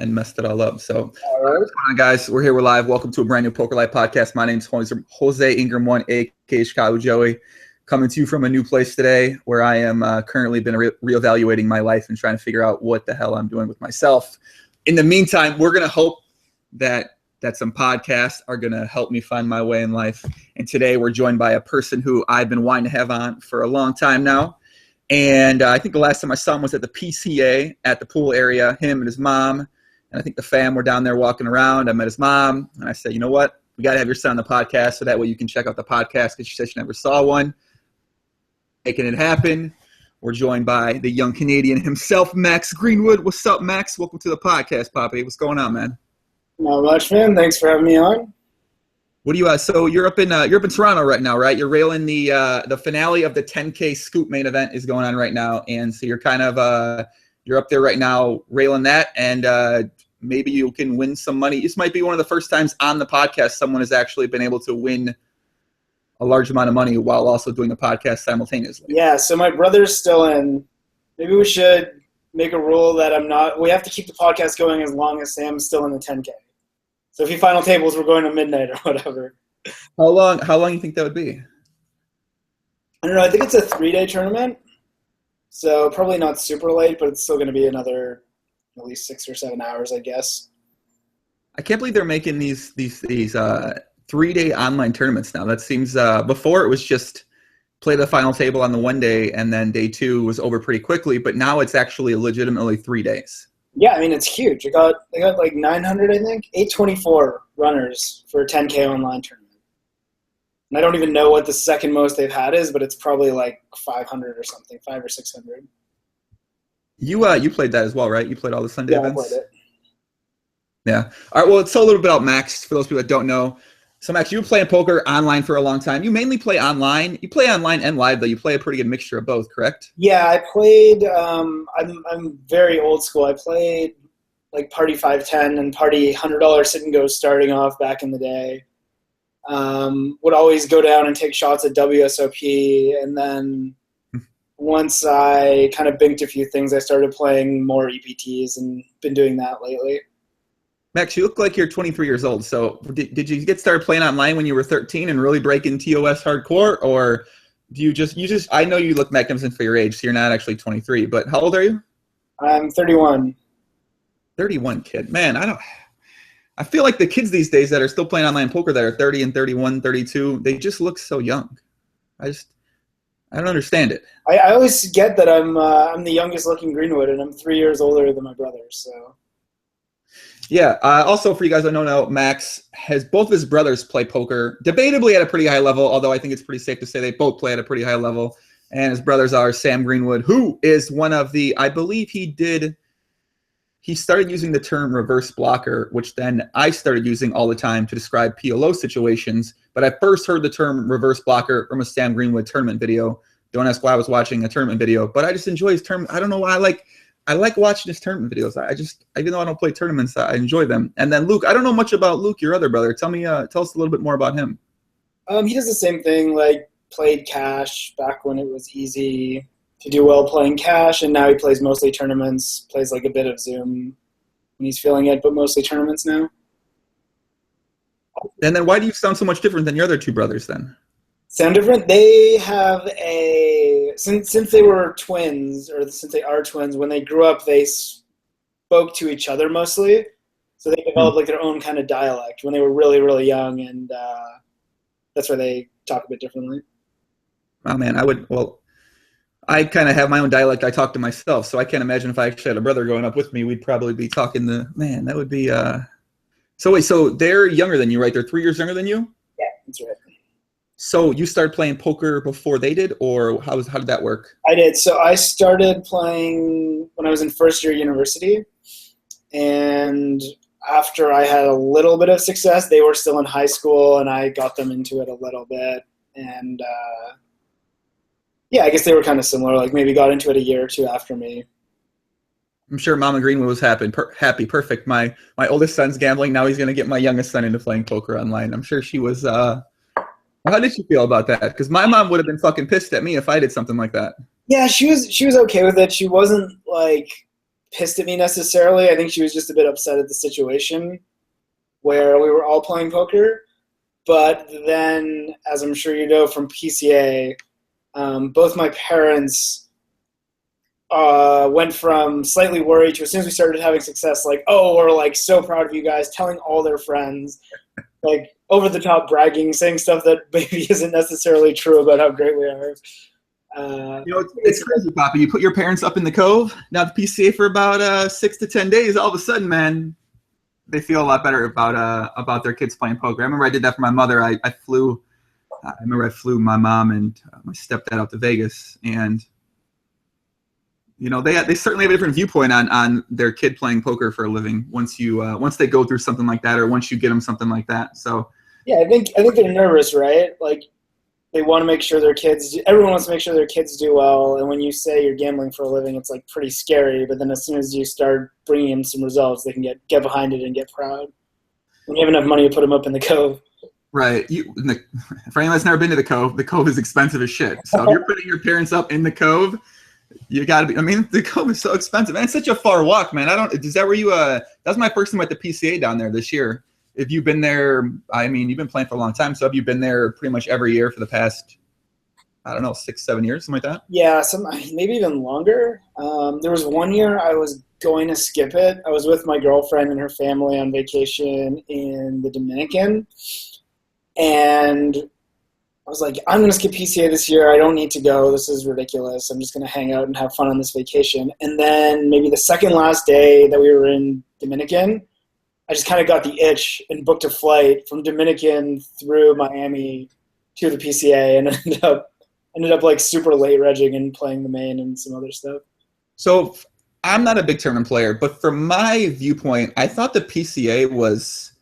and messed it all up. So, All right. what's going on, guys? We're here. We're live. Welcome to a brand new Poker Life podcast. My name is Jose Ingram, one, aka Chicago Joey, coming to you from a new place today, where I am currently been reevaluating my life and trying to figure out what the hell I'm doing with myself. In the meantime, we're gonna hope that some podcasts are gonna help me find my way in life. And today, we're joined by a person who I've been wanting to have on for a long time now. And I think the last time I saw him was at the PCA at the pool area, him and his mom. And I think the fam were down there walking around. I met his mom, and I said, you know what? We got to have your son on the podcast so that way you can check out the podcast, because she said she never saw one. Making it happen. We're joined by the young Canadian himself, Max Greenwood. What's up, Max? Welcome to the podcast, Poppy. What's going on, man? Not much, man. Thanks for having me on. What do you? So you're up in Toronto right now, right? You're railing the finale of the 10K Scoop main event is going on right now, and so you're kind of you're up there right now railing that, and maybe you can win some money. This might be one of the first times on the podcast someone has actually been able to win a large amount of money while also doing the podcast simultaneously. Yeah. So my brother's still in. Maybe we should make a rule that I'm not. We have to keep the podcast going as long as Sam's still in the 10K. So if he final tables, we're going to midnight or whatever. How long you think that would be? I don't know. I think it's a 3-day tournament. So probably not super late, but it's still going to be another at least 6 or 7 hours, I guess. I can't believe they're making these 3-day online tournaments now. That seems before it was just play the final table on the one day and then day 2 was over pretty quickly, but now it's actually legitimately 3 days. Yeah, I mean, it's huge. They got like 900, I think, 824 runners for a 10K online tournament. And I don't even know what the second most they've had is, but it's probably like 500 or something, 500 or 600. You played that as well, right? You played all the Sunday events? Yeah, I played it. Yeah. All right, well, let's tell a little bit about Max for those people that don't know. So, Max, you've been playing poker online for a long time. You mainly play online. You play online and live, though. You play a pretty good mixture of both, correct? Yeah, I played I'm very old school. I played like Party 510 and Party $100 sit and go starting off back in the day. Would always go down and take shots at WSOP, and then once I kind of binked a few things, I started playing more EPTs and been doing that lately. Max, you look like you're 23 years old. So did you get started playing online when you were 13 and really breaking TOS hardcore? Or do you just I know you look magnificent for your age, so you're not actually 23, but how old are you? I'm 31. 31, kid. Man, I feel like the kids these days that are still playing online poker that are 30 and 31, 32, they just look so young. I don't understand it. I always get that I'm the youngest looking Greenwood, and I'm 3 years older than my brother, so. Yeah. Also, for you guys that don't know, Max has both of his brothers play poker, debatably at a pretty high level, although I think it's pretty safe to say they both play at a pretty high level. And his brothers are Sam Greenwood, who is one of the, I believe he started using the term reverse blocker, which then I started using all the time to describe PLO situations. But I first heard the term reverse blocker from a Sam Greenwood tournament video. Don't ask why I was watching a tournament video, but I just enjoy his tournament. I don't know why I like watching his tournament videos. Even though I don't play tournaments, I enjoy them. And then Luke, I don't know much about Luke, your other brother. Tell us a little bit more about him. He does the same thing, like played cash back when it was easy to do well playing cash, and now he plays mostly tournaments, plays like a bit of Zoom when he's feeling it, but mostly tournaments now. And then why do you sound so much different than your other two brothers then? Sound different? They have since they were twins, or since they are twins, when they grew up, they spoke to each other mostly. So they developed like their own kind of dialect when they were really, really young, and that's why they talk a bit differently. Oh man, I kind of have my own dialect. I talk to myself, so I can't imagine if I actually had a brother growing up with me, we'd probably be talking that would be. So wait, so they're younger than you, right? They're 3 years younger than you? Yeah, that's right. So you started playing poker before they did, or how did that work? I did. So I started playing when I was in first year university, and after I had a little bit of success, they were still in high school, and I got them into it a little bit. And yeah, I guess they were kind of similar, like maybe got into it a year or two after me. I'm sure Mama Greenwood was happy. Perfect. My oldest son's gambling. Now he's going to get my youngest son into playing poker online. I'm sure she was how did you feel about that? Because my mom would have been fucking pissed at me if I did something like that. Yeah, she was okay with it. She wasn't like pissed at me necessarily. I think she was just a bit upset at the situation where we were all playing poker. But then, as I'm sure you know from PCA, both my parents went from slightly worried to, as soon as we started having success, like, oh, we're like so proud of you guys, telling all their friends, like over the top bragging, saying stuff that maybe isn't necessarily true about how great we are. It's crazy, Papa. You put your parents up in the Cove, now the PCA for about 6 to 10 days. All of a sudden, man, they feel a lot better about their kids playing poker. I remember I did that for my mother. I flew my mom and my stepdad out to Vegas, and they certainly have a different viewpoint on their kid playing poker for a living once they go through something like that, or once you get them something like that. So yeah, I think they're nervous, right? Like, they want to make sure everyone wants to make sure their kids do well. And when you say you're gambling for a living, it's like pretty scary. But then as soon as you start bringing in some results, they can get behind it and get proud. When you have enough money to put them up in the Cove. Right. For anyone that's never been to the Cove is expensive as shit. So if you're putting your parents up in the Cove, you got to be. I mean, the Cove is so expensive, and it's such a far walk, man. Is that where you? That's my first time at the PCA down there this year. If you've been there, I mean, you've been playing for a long time. So have you been there pretty much every year for the past, I don't know, 6-7 years, something like that? Yeah, maybe even longer. There was one year I was going to skip it. I was with my girlfriend and her family on vacation in the Dominican, and I was like, I'm going to skip PCA this year. I don't need to go. This is ridiculous. I'm just going to hang out and have fun on this vacation. And then maybe the second last day that we were in Dominican, I just kind of got the itch and booked a flight from Dominican through Miami to the PCA, and ended up like super late regging and playing the main and some other stuff. So I'm not a big tournament player, but from my viewpoint, I thought the PCA was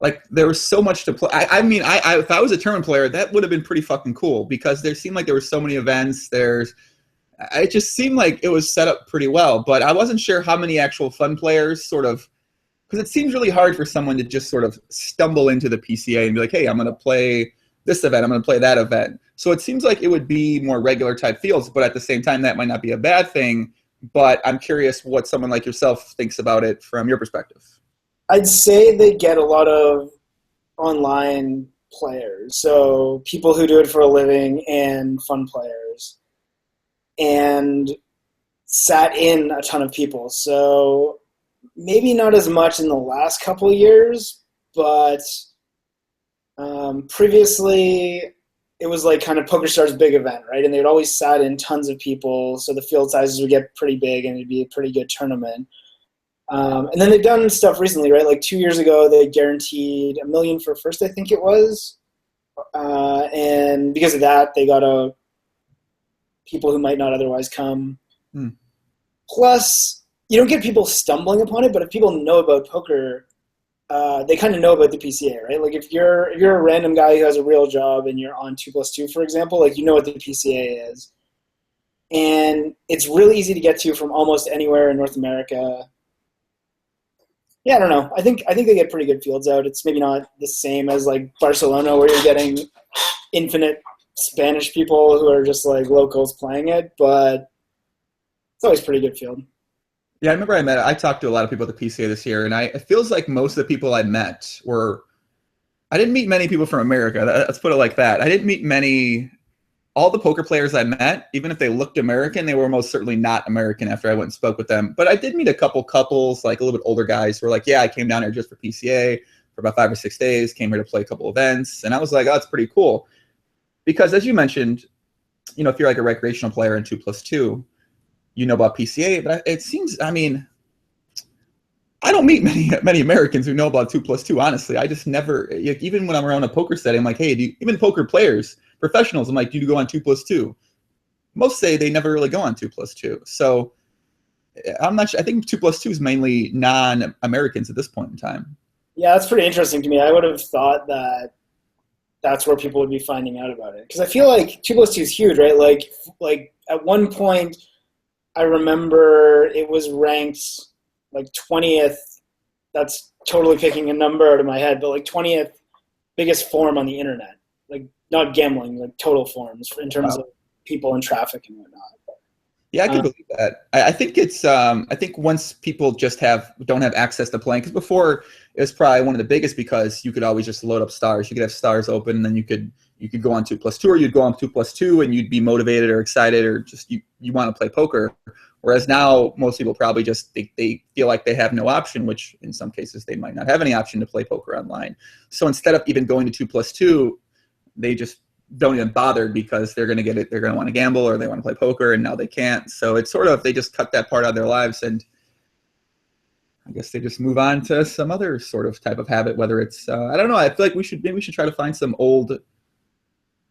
like, there was so much to play. I mean, if I was a tournament player, that would have been pretty fucking cool, because there seemed like there were so many events. It just seemed like it was set up pretty well, but I wasn't sure how many actual fun players sort of. Because it seems really hard for someone to just sort of stumble into the PCA and be like, hey, I'm going to play this event, I'm going to play that event. So it seems like it would be more regular type fields, but at the same time, that might not be a bad thing. But I'm curious what someone like yourself thinks about it from your perspective. I'd say they get a lot of online players, so people who do it for a living and fun players, and sat in a ton of people. So maybe not as much in the last couple of years, but previously it was like kind of PokerStar's big event, right? And they'd always sat in tons of people, so the field sizes would get pretty big and it'd be a pretty good tournament. And then they've done stuff recently, right? Like 2 years ago, they guaranteed $1 million for first, I think it was. And because of that, they got people who might not otherwise come. Plus, you don't get people stumbling upon it, but if people know about poker, they kind of know about the PCA, right? Like if you're a random guy who has a real job and you're on 2+2, for example, like you know what the PCA is, and it's really easy to get to from almost anywhere in North America. Yeah, I don't know. I think they get pretty good fields out. It's maybe not the same as like Barcelona, where you're getting infinite Spanish people who are just like locals playing it, but it's always pretty good field. Yeah, I remember I talked to a lot of people at the PCA this year, and it feels like most of the people I met I didn't meet many people from America. Let's put it like that. I didn't meet all the poker players I met, even if they looked American, they were most certainly not American after I went and spoke with them. But I did meet a couple couples, like a little bit older guys who were like, yeah, I came down here just for PCA for about 5 or 6 days, came here to play a couple events. And I was like, oh, that's pretty cool. Because as you mentioned, if you're like a recreational player in 2+2, you know about PCA, but it seems, I mean, I don't meet many Americans who know about 2+2, honestly. I just never, even when I'm around a poker setting, I'm like, hey, even poker players, professionals, I'm like, do you go on 2+2? Most say they never really go on 2+2. So I'm not sure. I think 2+2 is mainly non-Americans at this point in time. Yeah, that's pretty interesting to me. I would have thought that that's where people would be finding out about it. Because I feel like 2+2 is huge, right? Like at one point, I remember it was ranked like 20th. That's totally picking a number out of my head, but like 20th biggest forum on the internet. Like not gambling, like total forums in terms of people and traffic and whatnot. Yeah, I could believe that. I think it's I think once people just don't have access to playing, because before it was probably one of the biggest because you could always just load up stars. You could have stars open, and then you could go on 2+2, or you'd go on 2+2, and you'd be motivated or excited, or just you want to play poker. Whereas now most people probably just they feel like they have no option, which in some cases they might not have any option to play poker online. So instead of even going to 2+2, they just don't even bother because they're going to get it. They're going to want to gamble or they want to play poker, and now they can't. So it's sort of, they just cut that part out of their lives, and I guess they just move on to some other sort of type of habit, whether it's, I don't know. I feel like we should try to find some old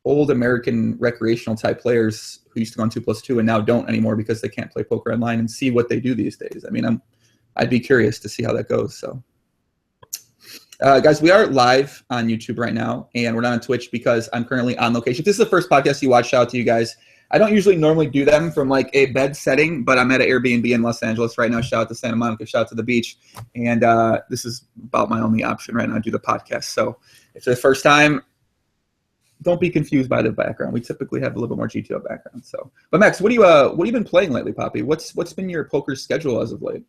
American recreational type players who used to go on 2+2 and now don't anymore because they can't play poker online, and see what they do these days. I mean, I'd be curious to see how that goes. So. Guys, we are live on YouTube right now, and we're not on Twitch because I'm currently on location. If this is the first podcast you watch, shout out to you guys. I don't usually normally do them from like a bed setting, but I'm at an Airbnb in Los Angeles right now. Shout out to Santa Monica, shout out to the beach. And this is about my only option right now to do the podcast. So if it's the first time, don't be confused by the background. We typically have a little bit more GTO background. So, but Max, what have you been playing lately, Poppy? What's been your poker schedule as of late?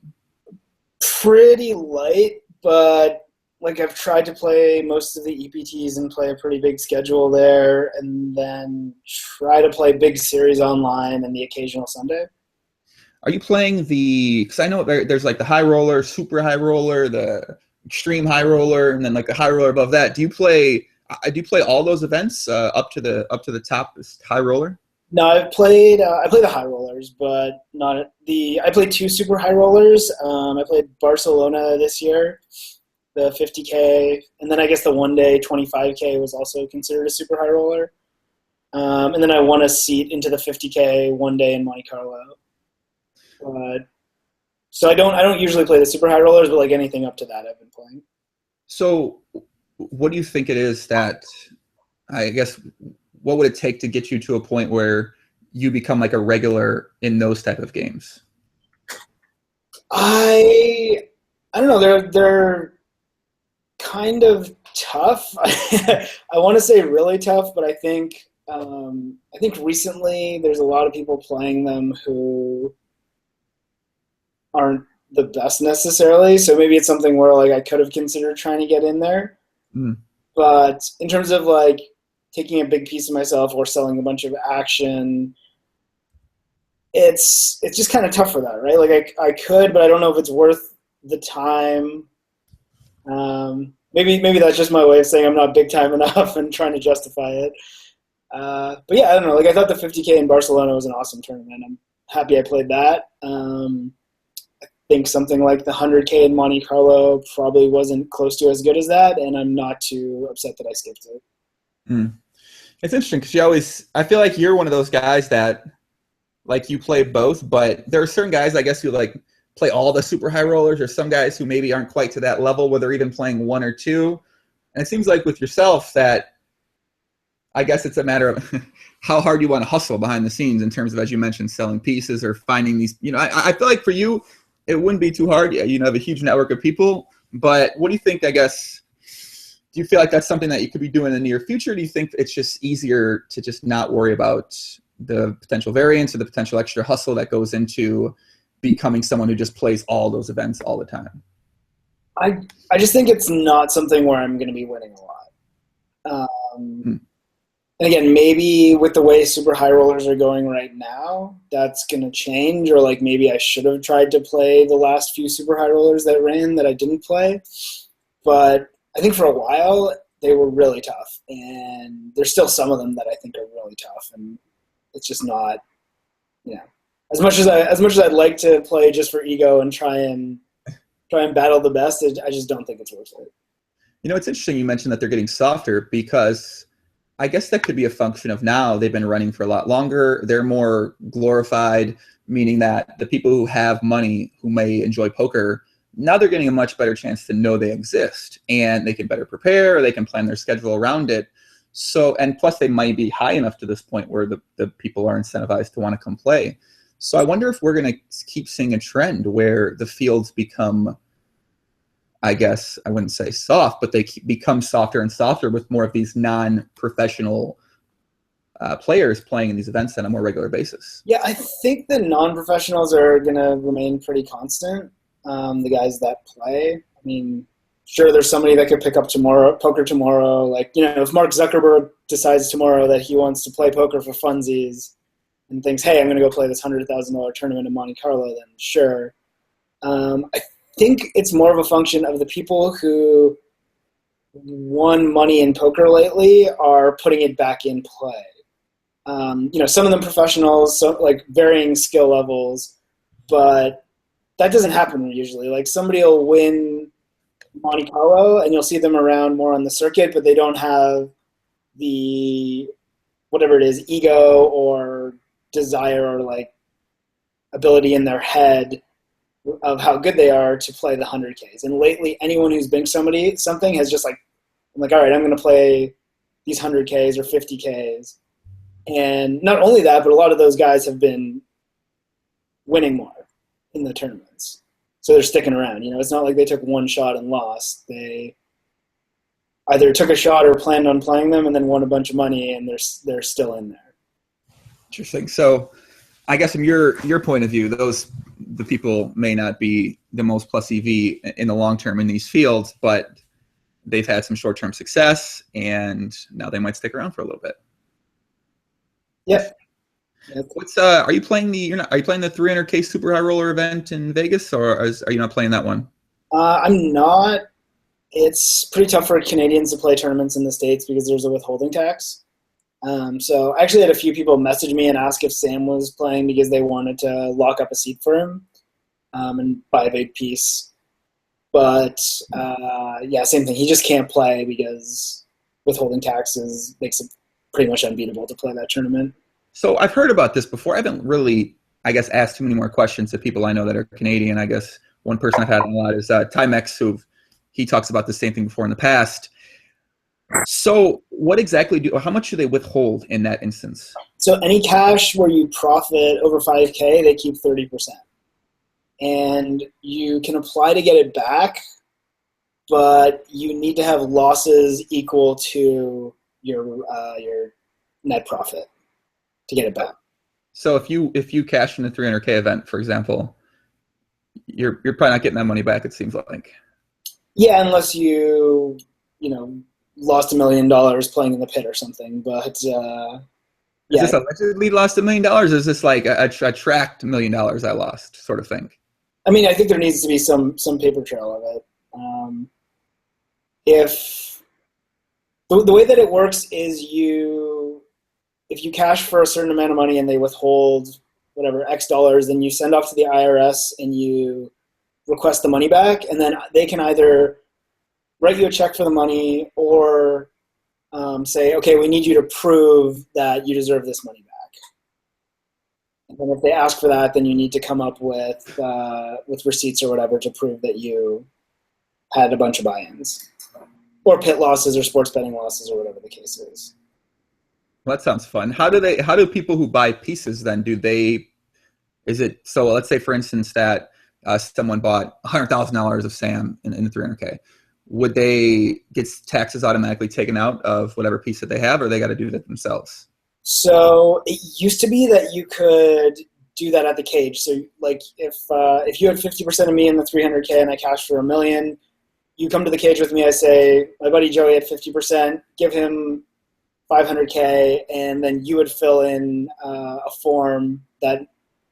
Pretty light, but like I've tried to play most of the EPTs and play a pretty big schedule there, and then try to play big series online and the occasional Sunday. Are you playing because I know there's like the high roller, super high roller, the extreme high roller, and then like the high roller above that. Do you play all those events up to the top high roller? No, I played the high rollers, but not I played 2 super high rollers. I played Barcelona this year, the 50K, and then I guess the one-day 25K was also considered a super high roller. And then I won a seat into the 50K one day in Monte Carlo. So I don't usually play the super high rollers, but like anything up to that I've been playing. So what do you think it is that, I guess, what would it take to get you to a point where you become like a regular in those type of games? I don't know. They're kind of tough. I want to say really tough, but I think recently there's a lot of people playing them who aren't the best necessarily. So maybe it's something where like I could have considered trying to get in there. But in terms of like taking a big piece of myself or selling a bunch of action, it's just kind of tough for that, right? Like I could, but I don't know if it's worth the time. Maybe that's just my way of saying I'm not big time enough and trying to justify it. But yeah, I don't know. Like I thought the 50K in Barcelona was an awesome tournament. I'm happy I played that. I think something like the 100K in Monte Carlo probably wasn't close to as good as that, and I'm not too upset that I skipped it. It's interesting because I feel like you're one of those guys that like you play both, but there are certain guys, I guess, who like play all the super high rollers, or some guys who maybe aren't quite to that level where they're even playing 1 or 2. And it seems like with yourself that I guess it's a matter of how hard you want to hustle behind the scenes in terms of, as you mentioned, selling pieces or finding these, I feel like for you, it wouldn't be too hard. Yeah, you have a huge network of people, but what do you think, I guess, do you feel like that's something that you could be doing in the near future? Do you think it's just easier to just not worry about the potential variance or the potential extra hustle that goes into becoming someone who just plays all those events all the time? I just think it's not something where I'm going to be winning a lot. And again, maybe with the way super high rollers are going right now, that's going to change. Or like maybe I should have tried to play the last few super high rollers that ran that I didn't play. But I think for a while they were really tough, and there's still some of them that I think are really tough, and it's just not, as much as I'd like to play just for ego and try and battle the best, I just don't think it's worth it. It's interesting you mentioned that they're getting softer, because I guess that could be a function of now they've been running for a lot longer. They're more glorified, meaning that the people who have money who may enjoy poker, now they're getting a much better chance to know they exist, and they can better prepare, or they can plan their schedule around it. So, and plus they might be high enough to this point where the people are incentivized to want to come play. So I wonder if we're going to keep seeing a trend where the fields become, I guess I wouldn't say soft, but they become softer and softer with more of these non-professional players playing in these events on a more regular basis. Yeah, I think the non-professionals are going to remain pretty constant. The guys that play, I mean, sure, there's somebody that could pick up poker tomorrow. Like, if Mark Zuckerberg decides tomorrow that he wants to play poker for funsies and thinks, hey, I'm going to go play this $100,000 tournament in Monte Carlo, then sure. I think it's more of a function of the people who won money in poker lately are putting it back in play. Some of them professionals, so like varying skill levels, but that doesn't happen usually. Like somebody will win Monte Carlo and you'll see them around more on the circuit, but they don't have the, whatever it is, ego or desire or like ability in their head of how good they are to play the 100Ks. And lately, anyone who's been something has just like, I'm like, all right, I'm going to play these 100Ks or 50Ks. And not only that, but a lot of those guys have been winning more in the tournaments. So they're sticking around. It's not like they took one shot and lost. They either took a shot or planned on playing them and then won a bunch of money, and they're still in there. Interesting. So I guess from your point of view, the people may not be the most plus EV in the long term in these fields, but they've had some short-term success, and now they might stick around for a little bit. Yep. Are you playing the 300K Super High Roller event in Vegas, or are you not playing that one? I'm not. It's pretty tough for Canadians to play tournaments in the States because there's a withholding tax. So I actually had a few people message me and ask if Sam was playing because they wanted to lock up a seat for him and buy a big piece. But same thing. He just can't play because withholding taxes makes it pretty much unbeatable to play that tournament. So I've heard about this before. I haven't really, asked too many more questions to people I know that are Canadian. I guess one person I've had a lot is Timex, he talks about the same thing before in the past. So what exactly how much do they withhold in that instance? So any cash where you profit over 5K, they keep 30%. And you can apply to get it back, but you need to have losses equal to your net profit to get it back. So if you cash in a 300K event, for example, you're probably not getting that money back, it seems like. Yeah, unless you lost $1 million playing in the pit or something. But Is this allegedly lost $1 million? Or is this like a tracked $1 million I lost sort of thing? I mean, I think there needs to be some paper trail of it. If the way that it works is if you cash for a certain amount of money and they withhold whatever X dollars, then you send off to the IRS and you request the money back, and then they can either write you a check for the money or say, okay, we need you to prove that you deserve this money back. And then if they ask for that, then you need to come up with receipts or whatever to prove that you had a bunch of buy-ins or pit losses or sports betting losses or whatever the case is. Well, that sounds fun. How do people who buy pieces then, so let's say for instance that someone bought $100,000 of SAM in the 300K. Would they get taxes automatically taken out of whatever piece that they have, or they got to do that themselves? So it used to be that you could do that at the cage. So like if you had 50% of me in the 300K and I cashed for $1 million, you come to the cage with me. I say, my buddy Joey had 50%, give him $500K, and then you would fill in a form that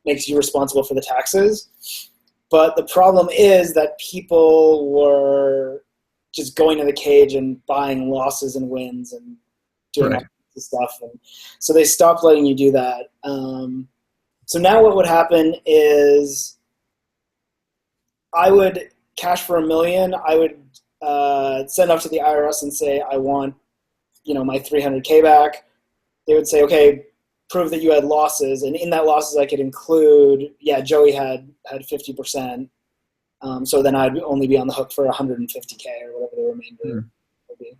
makes you responsible for the taxes. But the problem is that people were just going to the cage and buying losses and wins and doing all kinds of stuff. And so they stopped letting you do that. So now what would happen is I would cash for $1 million. I would send off to the IRS and say, I want, my 300K back. They would say, okay, prove that you had losses. And in that losses, I could include, Joey had 50%. So then I'd only be on the hook for 150K or whatever the remainder would be.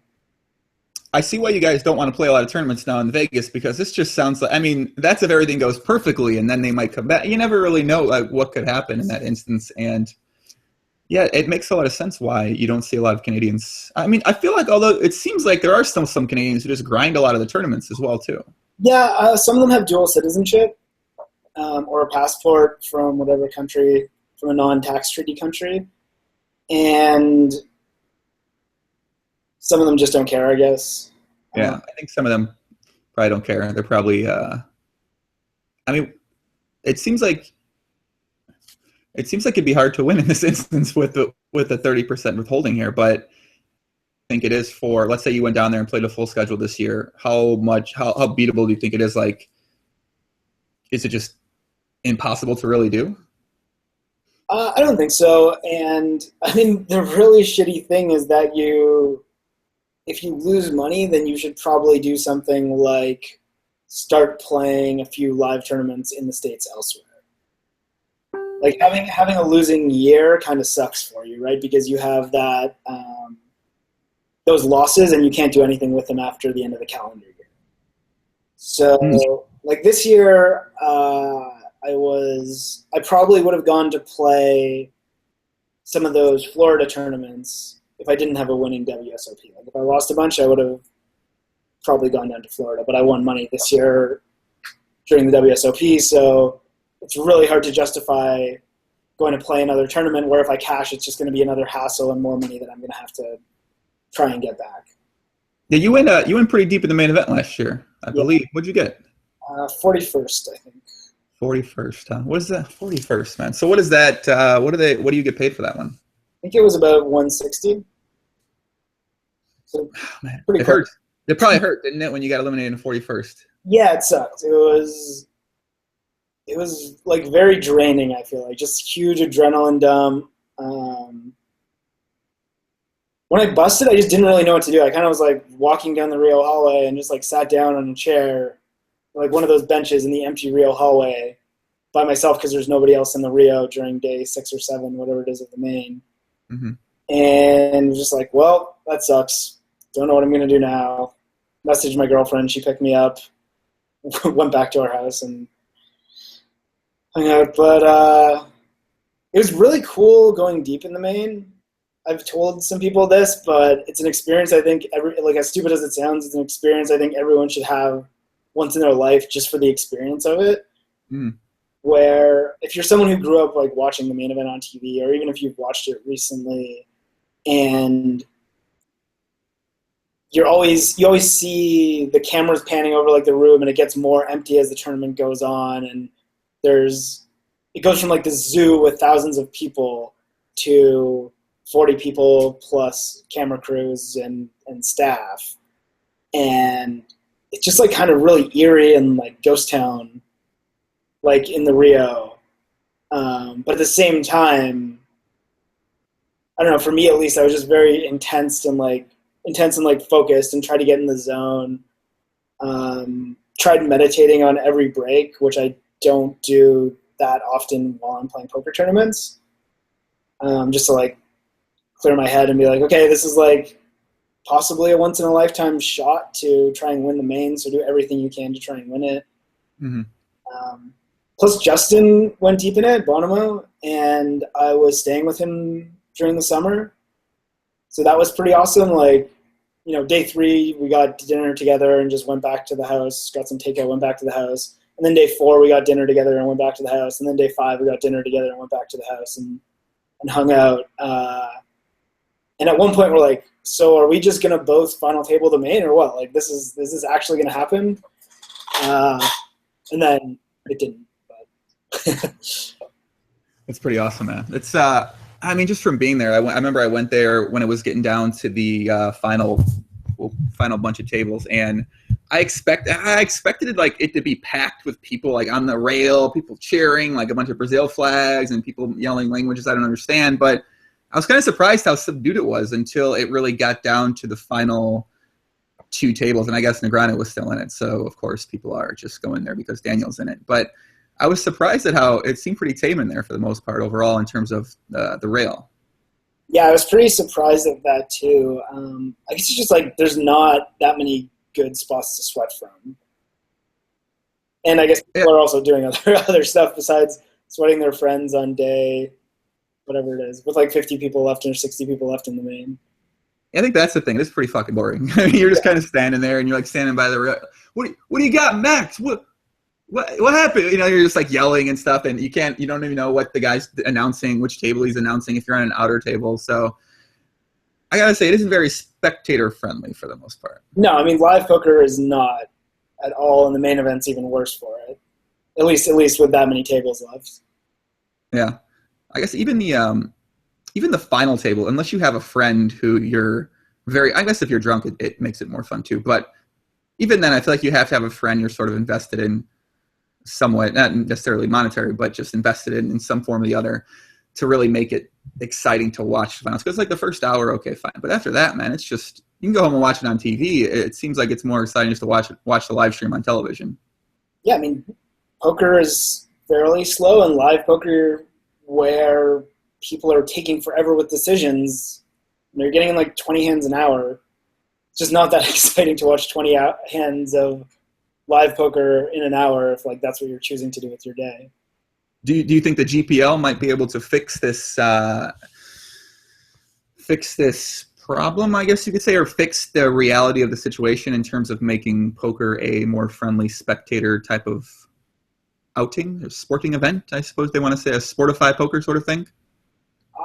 I see why you guys don't want to play a lot of tournaments now in Vegas, because this just sounds like, that's if everything goes perfectly and then they might come back. You never really know what could happen in that instance. And yeah, it makes a lot of sense why you don't see a lot of Canadians. I feel like, although it seems like there are still some Canadians who just grind a lot of the tournaments as well too. Yeah, some of them have dual citizenship or a passport from whatever country, from a non-tax treaty country. And some of them just don't care, I guess. Yeah, I think some of them probably don't care. They're probably, I mean, it seems like it'd be hard to win in this instance with the 30% withholding here, but I think it is for, let's say you went down there and played a full schedule this year. How beatable do you think it is? Like, is it just impossible to really do? I don't think so. And I mean, the really shitty thing is that if you lose money, then you should probably do something like start playing a few live tournaments in the States elsewhere. Like having a losing year kind of sucks for you, right? Because you have that those losses and you can't do anything with them after the end of the calendar year. So like this year, I probably would have gone to play some of those Florida tournaments if I didn't have a winning WSOP. Like if I lost a bunch, I would have probably gone down to Florida, but I won money this year during the WSOP, so it's really hard to justify going to play another tournament where if I cash, it's just going to be another hassle and more money that I'm going to have to try and get back. Yeah, you went pretty deep in the main event last year, I believe. What'd you get? 41st, I think. 41st, huh? What is that? 41st, man. So what is that? What do you get paid for that one? I think it was about 160. So man, it hurt. It probably hurt, didn't it, when you got eliminated in 41st? Yeah, it sucked. It was like very draining, I feel like. Just huge adrenaline dump. When I busted, I just didn't really know what to do. I kind of was like walking down the Rio hallway and just like sat down on a chair, like one of those benches in the empty Rio hallway by myself because there's nobody else in the Rio during day 6 or 7, whatever it is of the main. Mm-hmm. And just like, well, that sucks. Don't know what I'm going to do now. Messaged my girlfriend. She picked me up, went back to our house and hung out. But it was really cool going deep in the main. I've told some people this, but it's an experience I think like as stupid as it sounds, it's an experience I think everyone should have once in their life just for the experience of it. Mm. Where if you're someone who grew up like watching the main event on TV, or even if you've watched it recently, and you always see the cameras panning over like the room, and it gets more empty as the tournament goes on, and it goes from like the zoo with thousands of people to 40 people plus camera crews and staff, and it's just like kind of really eerie and like ghost town, like in the Rio. But at the same time, I don't know, for me at least, I was just very intense and focused and tried to get in the zone. Tried meditating on every break, which I don't do that often while I'm playing poker tournaments. Just to like clear my head and be like, okay, this is like possibly a once in a lifetime shot to try and win the main. So do everything you can to try and win it. Mm-hmm. Plus Justin went deep in it, Bonomo, and I was staying with him during the summer. So that was pretty awesome. Like, you know, day 3, we got dinner together and just went back to the house, got some takeout, went back to the house. And then day 4, we got dinner together and went back to the house. And then day 5, we got dinner together and went back to the house and hung out. And at one point we're like, so are we just going to both final table the main or what? Like, this is actually going to happen? And then it didn't. But It's pretty awesome, man. It's, I mean, just from being there, I remember I went there when it was getting down to the final bunch of tables, and I expected it to be packed with people, like on the rail, people cheering, like a bunch of Brazil flags and people yelling languages I don't understand. But I was kind of surprised how subdued it was until it really got down to the final 2 tables, and I guess Negreanu was still in it, so of course people are just going there because Daniel's in it. But I was surprised at how it seemed pretty tame in there for the most part overall in terms of the rail. Yeah, I was pretty surprised at that too. I guess it's just like there's not that many good spots to sweat from. And I guess people are also doing other stuff besides sweating their friends on day, whatever it is, with like 50 people left or 60 people left in the main. I think that's the thing. It's pretty fucking boring. You're just kind of standing there, and you're like standing by the. What do you got, Max? What happened? You know, you're just like yelling and stuff, and you don't even know what the guy's announcing, which table he's announcing if you're on an outer table. So I gotta say, it isn't very spectator friendly for the most part. No, I mean, live poker is not at all, and the main event's even worse for it. At least with that many tables left. Yeah, I guess even the final table, unless you have a friend who you're I guess if you're drunk, it makes it more fun too. But even then, I feel like you have to have a friend you're sort of invested in somewhat, not necessarily monetary, but just invested in some form or the other to really make it exciting to watch the finals. Because like the first hour, okay, fine. But after that, man, it's just, you can go home and watch it on TV. It seems like it's more exciting just to watch the live stream on television. Yeah, I mean, poker is fairly slow, and live poker where people are taking forever with decisions, and they're getting like 20 hands an hour. It's just not that exciting to watch 20 hands of live poker in an hour if like that's what you're choosing to do with your day. Do you think the GPL might be able to fix this problem, I guess you could say, or fix the reality of the situation in terms of making poker a more friendly spectator type of outing, a sporting event, I suppose they want to say, a sportify poker sort of thing?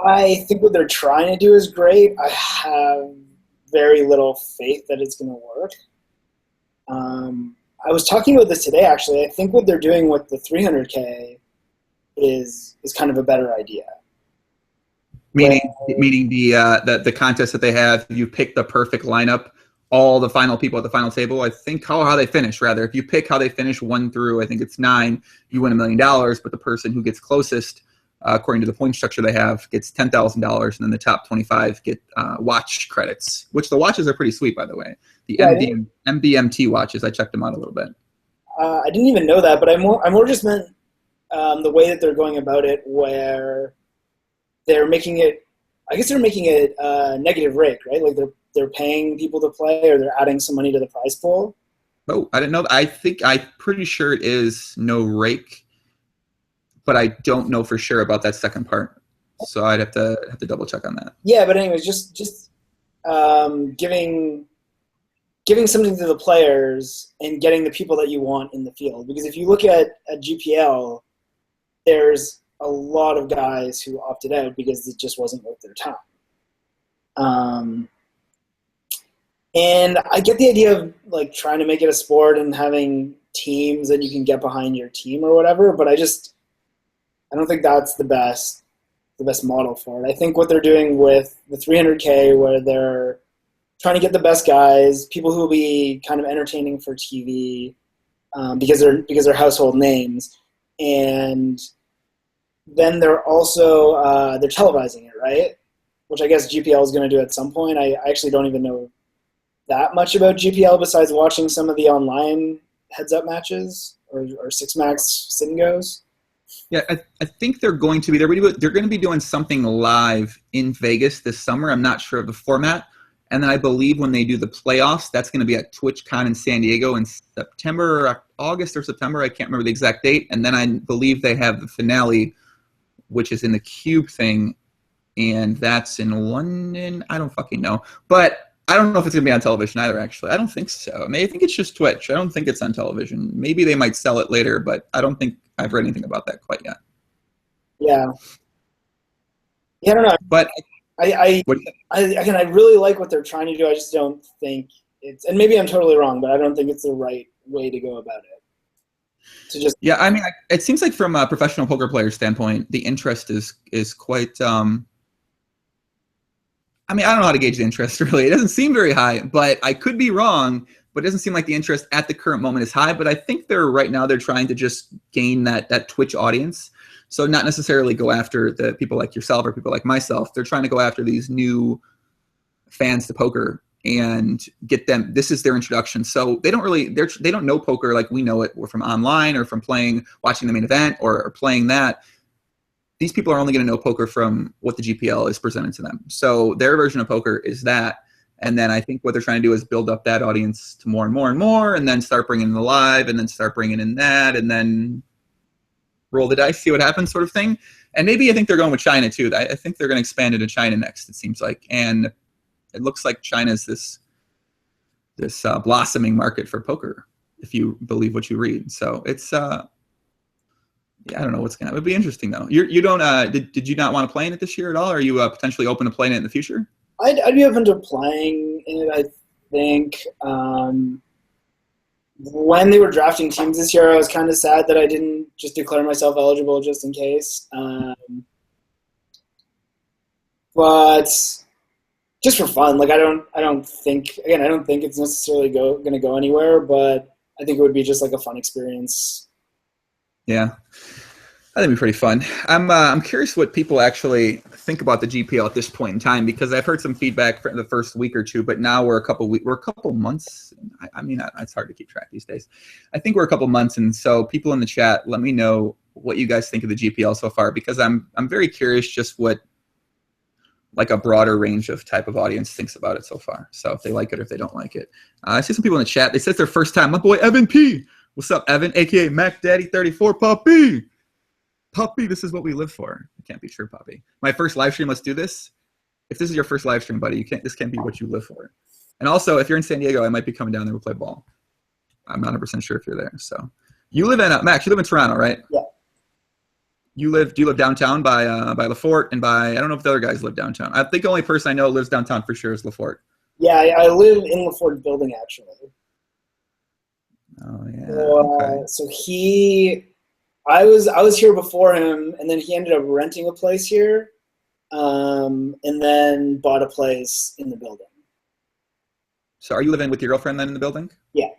I think what they're trying to do is great. I have very little faith that it's going to work. I was talking about this today, actually. I think what they're doing with the 300K is kind of a better idea. Meaning the contest that they have, you pick the perfect lineup, all the final people at the final table. I think how they finish, rather. If you pick how they finish 1 through, I think it's 9, you win $1 million. But the person who gets closest, according to the point structure they have, gets $10,000, and then the top 25 get watch credits, which the watches are pretty sweet, by the way. The MBMT watches, I checked them out a little bit. I didn't even know that, but I more just meant the way that they're going about it, where they're making it, I guess they're making it negative rake, right? Like they're paying people to play, or they're adding some money to the prize pool. Oh, I didn't know. I'm pretty sure it is no rake, but I don't know for sure about that second part. So I'd have to double check on that. Yeah, but anyways, just giving something to the players and getting the people that you want in the field. Because if you look at GPL, there's a lot of guys who opted out because it just wasn't worth their time. And I get the idea of like trying to make it a sport and having teams that you can get behind your team or whatever, but I don't think that's the best model for it. I think what they're doing with the 300K, where they're trying to get the best guys, people who will be kind of entertaining for TV, because they're household names, and then they're also they're televising it, right? Which I guess GPL is going to do at some point. I actually don't even know that much about GPL besides watching some of the online heads-up matches or Six Max sit and goes. Yeah, I think they're going to be doing something live in Vegas this summer. I'm not sure of the format. And then I believe when they do the playoffs, that's going to be at TwitchCon in San Diego in August or September. I can't remember the exact date. And then I believe they have the finale, which is in the Cube thing, and that's in London. I don't fucking know. But I don't know if it's going to be on television either, actually. I don't think so. I think it's just Twitch. I don't think it's on television. Maybe they might sell it later, but I don't think I've read anything about that quite yet. Yeah. Yeah, I don't know. But I really like what they're trying to do. I just don't think it's, and maybe I'm totally wrong, but I don't think it's the right way to go about it. Yeah, I mean, it seems like from a professional poker player standpoint, the interest is quite. I mean, I don't know how to gauge the interest, really. It doesn't seem very high, but I could be wrong. But it doesn't seem like the interest at the current moment is high. But I think right now they're trying to just gain that Twitch audience. So not necessarily go after the people like yourself or people like myself. They're trying to go after these new fans to poker and get them. This is their introduction. So they don't know poker like we know it, or from online, or from watching the main event, or playing that. These people are only going to know poker from what the GPL is presented to them. So their version of poker is that. And then I think what they're trying to do is build up that audience to more and more and more, and then start bringing in the live, and then start bringing in that, and then roll the dice, see what happens, sort of thing. And maybe I think they're going with China too. I think they're going to expand into China next, it seems like. And it looks like China's this blossoming market for poker, if you believe what you read. So it's yeah, I don't know what's gonna. It would be interesting though. You don't did you not want to play in it this year at all? Or are you potentially open to playing it in the future? I'd be open to playing in it. I think when they were drafting teams this year, I was kind of sad that I didn't just declare myself eligible just in case. But just for fun, like I don't think it's necessarily going to go anywhere, but I think it would be just like a fun experience. Yeah, I think it'd be pretty fun. I'm curious what people actually think about the GPL at this point in time, because I've heard some feedback for the first week or two, but now we're a couple months. I mean, it's hard to keep track these days. I think we're a couple months, and so people in the chat, let me know what you guys think of the GPL so far, because I'm very curious just what like a broader range of type of audience thinks about it so far. So if they like it or if they don't like it. I see some people in the chat. They said it's their first time. My boy Evan P. What's up, Evan? AKA Mac Daddy 34 Puppy. Puppy, this is what we live for. It can't be true, Puppy. My first live stream, let's do this. If this is your first live stream, buddy, this can't be what you live for. And also, if you're in San Diego, I might be coming down there to play ball. I'm not 100% sure if you're there. So you live in Max, you live in Toronto, right? Yeah. Do you live downtown by LaForte and by, I don't know if the other guys live downtown. I think the only person I know lives downtown for sure is LaForte. Yeah, I live in LaForte building actually. Oh yeah. So I was here before him, and then he ended up renting a place here, and then bought a place in the building. So are you living with your girlfriend then in the building? Yeah.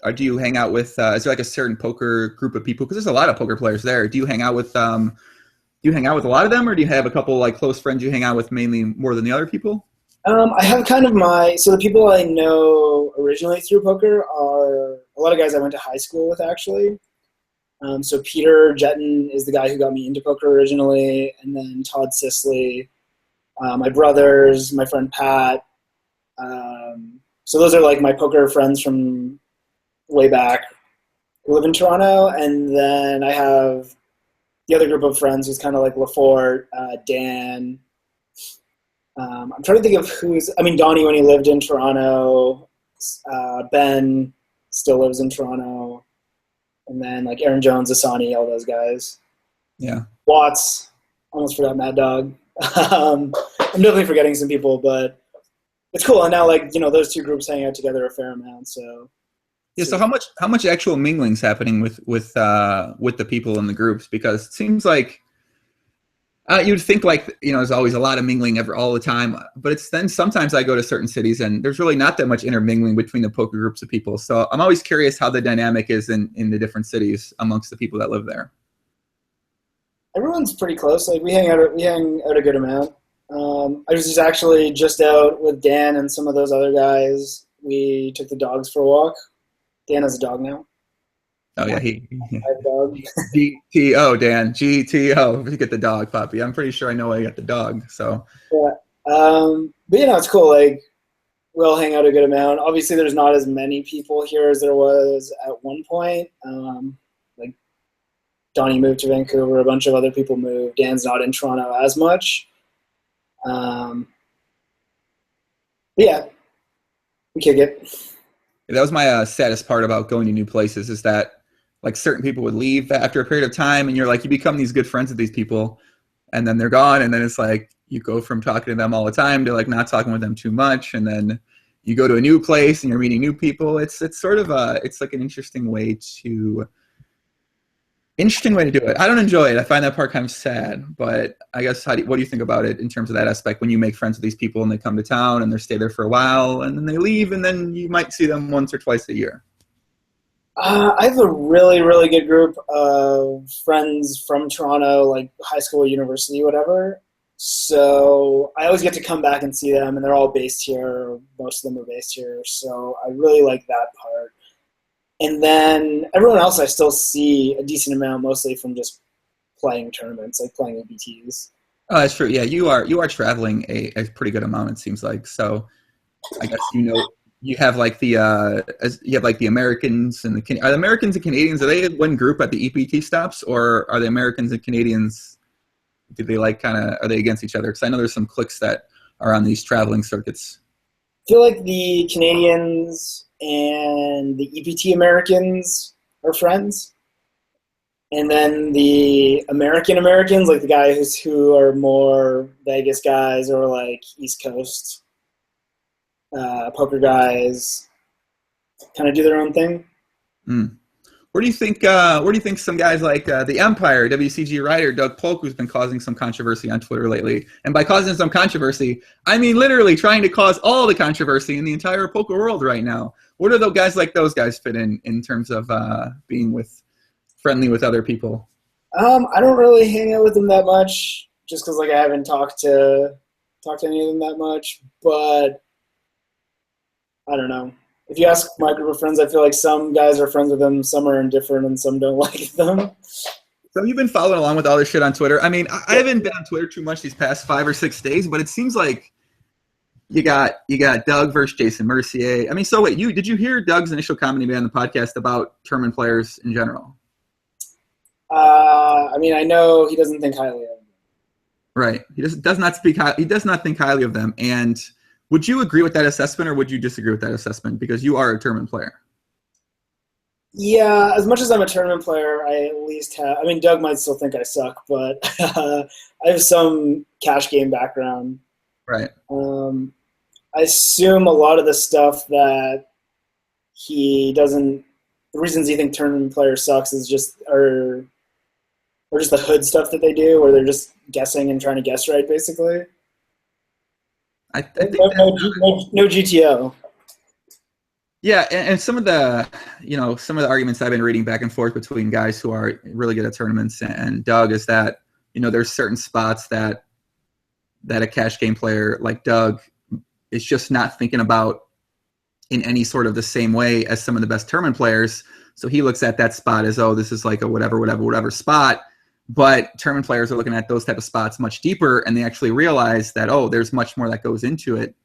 Or do you hang out with? Is there like a certain poker group of people? Because there's a lot of poker players there. Do you hang out with? Do you hang out with a lot of them, or do you have a couple like close friends you hang out with mainly more than the other people? I have kind of the people I know originally through poker are a lot of guys I went to high school with actually. So Peter Jetton is the guy who got me into poker originally, and then Todd Sisley, my brothers, my friend Pat. So those are like my poker friends from way back who live in Toronto, and then I have the other group of friends who's kind of like LaForte, Dan. I'm trying to think of Donnie when he lived in Toronto. Ben still lives in Toronto. And then like Aaron Jones, Asani, all those guys. Yeah. Watts, almost forgot Mad Dog. I'm definitely forgetting some people, but it's cool. And now like, those two groups hang out together a fair amount. So yeah. So how much actual mingling's happening with the people in the groups? Because it seems like you'd think like, there's always a lot of mingling all the time, but it's then sometimes I go to certain cities and there's really not that much intermingling between the poker groups of people. So I'm always curious how the dynamic is in the different cities amongst the people that live there. Everyone's pretty close. Like we hang out a good amount. I was actually just out with Dan and some of those other guys. We took the dogs for a walk. Dan has a dog now. Oh yeah, I have a dog. GTO, Dan. GTO. You get the dog, Poppy. I'm pretty sure I know why you got the dog. So yeah, but it's cool. Like we'll hang out a good amount. Obviously, there's not as many people here as there was at one point. Like Donnie moved to Vancouver. A bunch of other people moved. Dan's not in Toronto as much. Yeah, we kick it. That was my saddest part about going to new places is that like certain people would leave after a period of time and you're like, you become these good friends with these people and then they're gone. And then it's like, you go from talking to them all the time to like not talking with them too much. And then you go to a new place and you're meeting new people. It's sort of it's like an interesting way to do it. I don't enjoy it. I find that part kind of sad, but I guess what do you think about it in terms of that aspect when you make friends with these people and they come to town and they stay there for a while and then they leave and then you might see them once or twice a year? I have a really, really good group of friends from Toronto, like high school, university, whatever. So I always get to come back and see them, and they're all based here. Most of them are based here. So I really like that part. And then everyone else I still see a decent amount, mostly from just playing tournaments, like playing ABTs. Oh, that's true. Yeah, you are traveling a pretty good amount, it seems like. So I guess you have like the Americans and are the Americans and Canadians, are they one group at the EPT stops, or are the Americans and Canadians, do they like are they against each other? Because I know there's some cliques that are on these traveling circuits? I feel like the Canadians and the EPT Americans are friends. And then the Americans, like the guys who are more Vegas guys or like East Coast poker guys, kind of do their own thing. Mm. Where do you think some guys like the Empire, WCG writer Doug Polk, who's been causing some controversy on Twitter lately, and by causing some controversy, I mean literally trying to cause all the controversy in the entire poker world right now. Where do those guys like those guys fit in terms of being friendly with other people? I don't really hang out with them that much, just because like I haven't talked to any of them that much. But I don't know. If you ask my group of friends, I feel like some guys are friends with them, some are indifferent, and some don't like them. So you've been following along with all this shit on Twitter. I mean, I haven't been on Twitter too much these past 5 or 6 days, but it seems like you got Doug versus Jason Mercier. I mean, so wait, did you hear Doug's initial comment he made on the podcast about tournament players in general? I mean, I know he doesn't think highly of them. Right. He does not think highly of them. And would you agree with that assessment, or would you disagree with that assessment? Because you are a tournament player. Yeah, as much as I'm a tournament player, I at least have. I mean, Doug might still think I suck, but I have some cash game background. Right. I assume a lot of the stuff that he doesn't. The reasons he thinks tournament player sucks is just the hood stuff that they do, where they're just guessing and trying to guess right, basically. I think no GTO. Yeah, and some of the arguments I've been reading back and forth between guys who are really good at tournaments and Doug is that, there's certain spots that a cash game player like Doug is just not thinking about in any sort of the same way as some of the best tournament players. So he looks at that spot as, oh, this is like a whatever spot. But tournament players are looking at those type of spots much deeper, and they actually realize that, oh, there's much more that goes into it.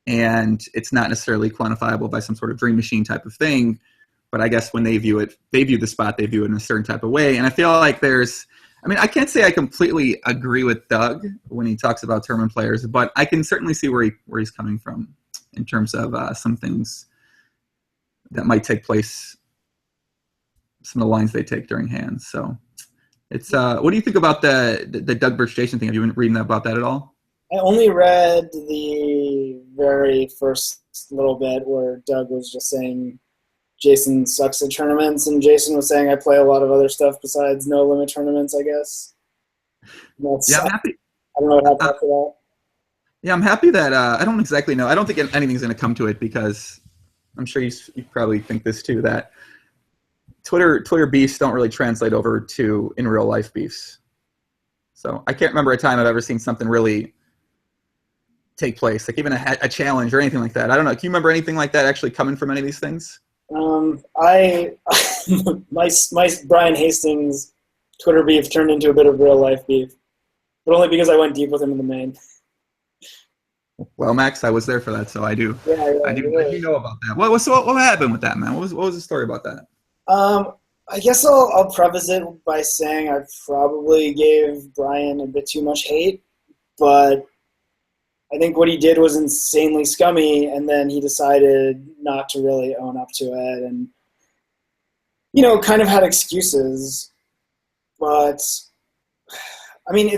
And it's not necessarily quantifiable by some sort of dream machine type of thing. But I guess when they view the spot, they view it in a certain type of way. And I feel like I can't say I completely agree with Doug when he talks about tournament players, but I can certainly see where he's coming from in terms of some things that might take place, some of the lines they take during hands. So it's what do you think about the Doug versus Jason thing? Have you been reading about that at all? I only read the very first little bit where Doug was just saying Jason sucks at tournaments, and Jason was saying I play a lot of other stuff besides no limit tournaments, I guess. Yeah, I'm happy. I don't know what happened after that. Yeah, I'm happy that I don't exactly know. I don't think anything's going to come to it, because I'm sure you probably think this too, that Twitter beefs don't really translate over to in real life beefs. So I can't remember a time I've ever seen something really take place, like even a challenge or anything like that. I don't know. Can you remember anything like that actually coming from any of these things? My Brian Hastings Twitter beef turned into a bit of real life beef, but only because I went deep with him in the main. Well, Max, I was there for that, so I do. Yeah, I do know about that. What happened with that, man? What was the story about that? I guess I'll preface it by saying I probably gave Brian a bit too much hate, but I think what he did was insanely scummy, and then he decided not to really own up to it, and kind of had excuses. But I mean,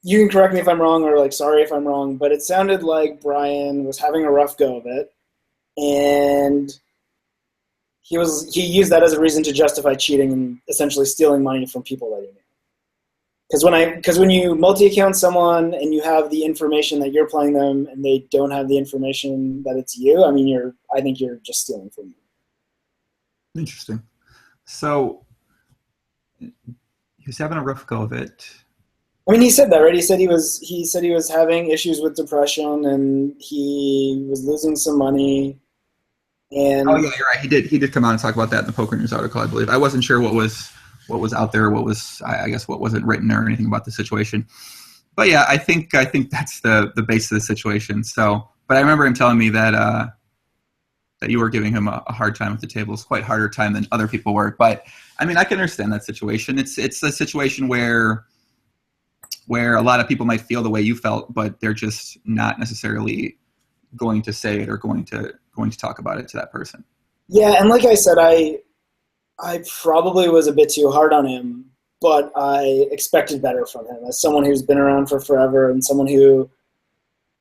you can correct me if I'm wrong, or sorry if I'm wrong, but it sounded like Brian was having a rough go of it, and he used that as a reason to justify cheating and essentially stealing money from people that he knew. Because when you multi-account someone and you have the information that you're playing them and they don't have the information that it's you, I think you're just stealing from them. Interesting. So he was having a rough go of it. I mean, he said that, right? He said he was having issues with depression and he was losing some money. And oh yeah, you're right. He did come out and talk about that in the Poker News article, I believe. I wasn't sure what was out there, what wasn't written or anything about the situation. But yeah, I think that's the base of the situation. So, but I remember him telling me that you were giving him a hard time at the table. It's quite harder time than other people were. But I mean, I can understand that situation. It's a situation where where a lot of people might feel the way you felt, but they're just not necessarily going to say it or going to talk about it to that person. Yeah, and like I said, I probably was a bit too hard on him, but I expected better from him as someone who's been around for forever and someone who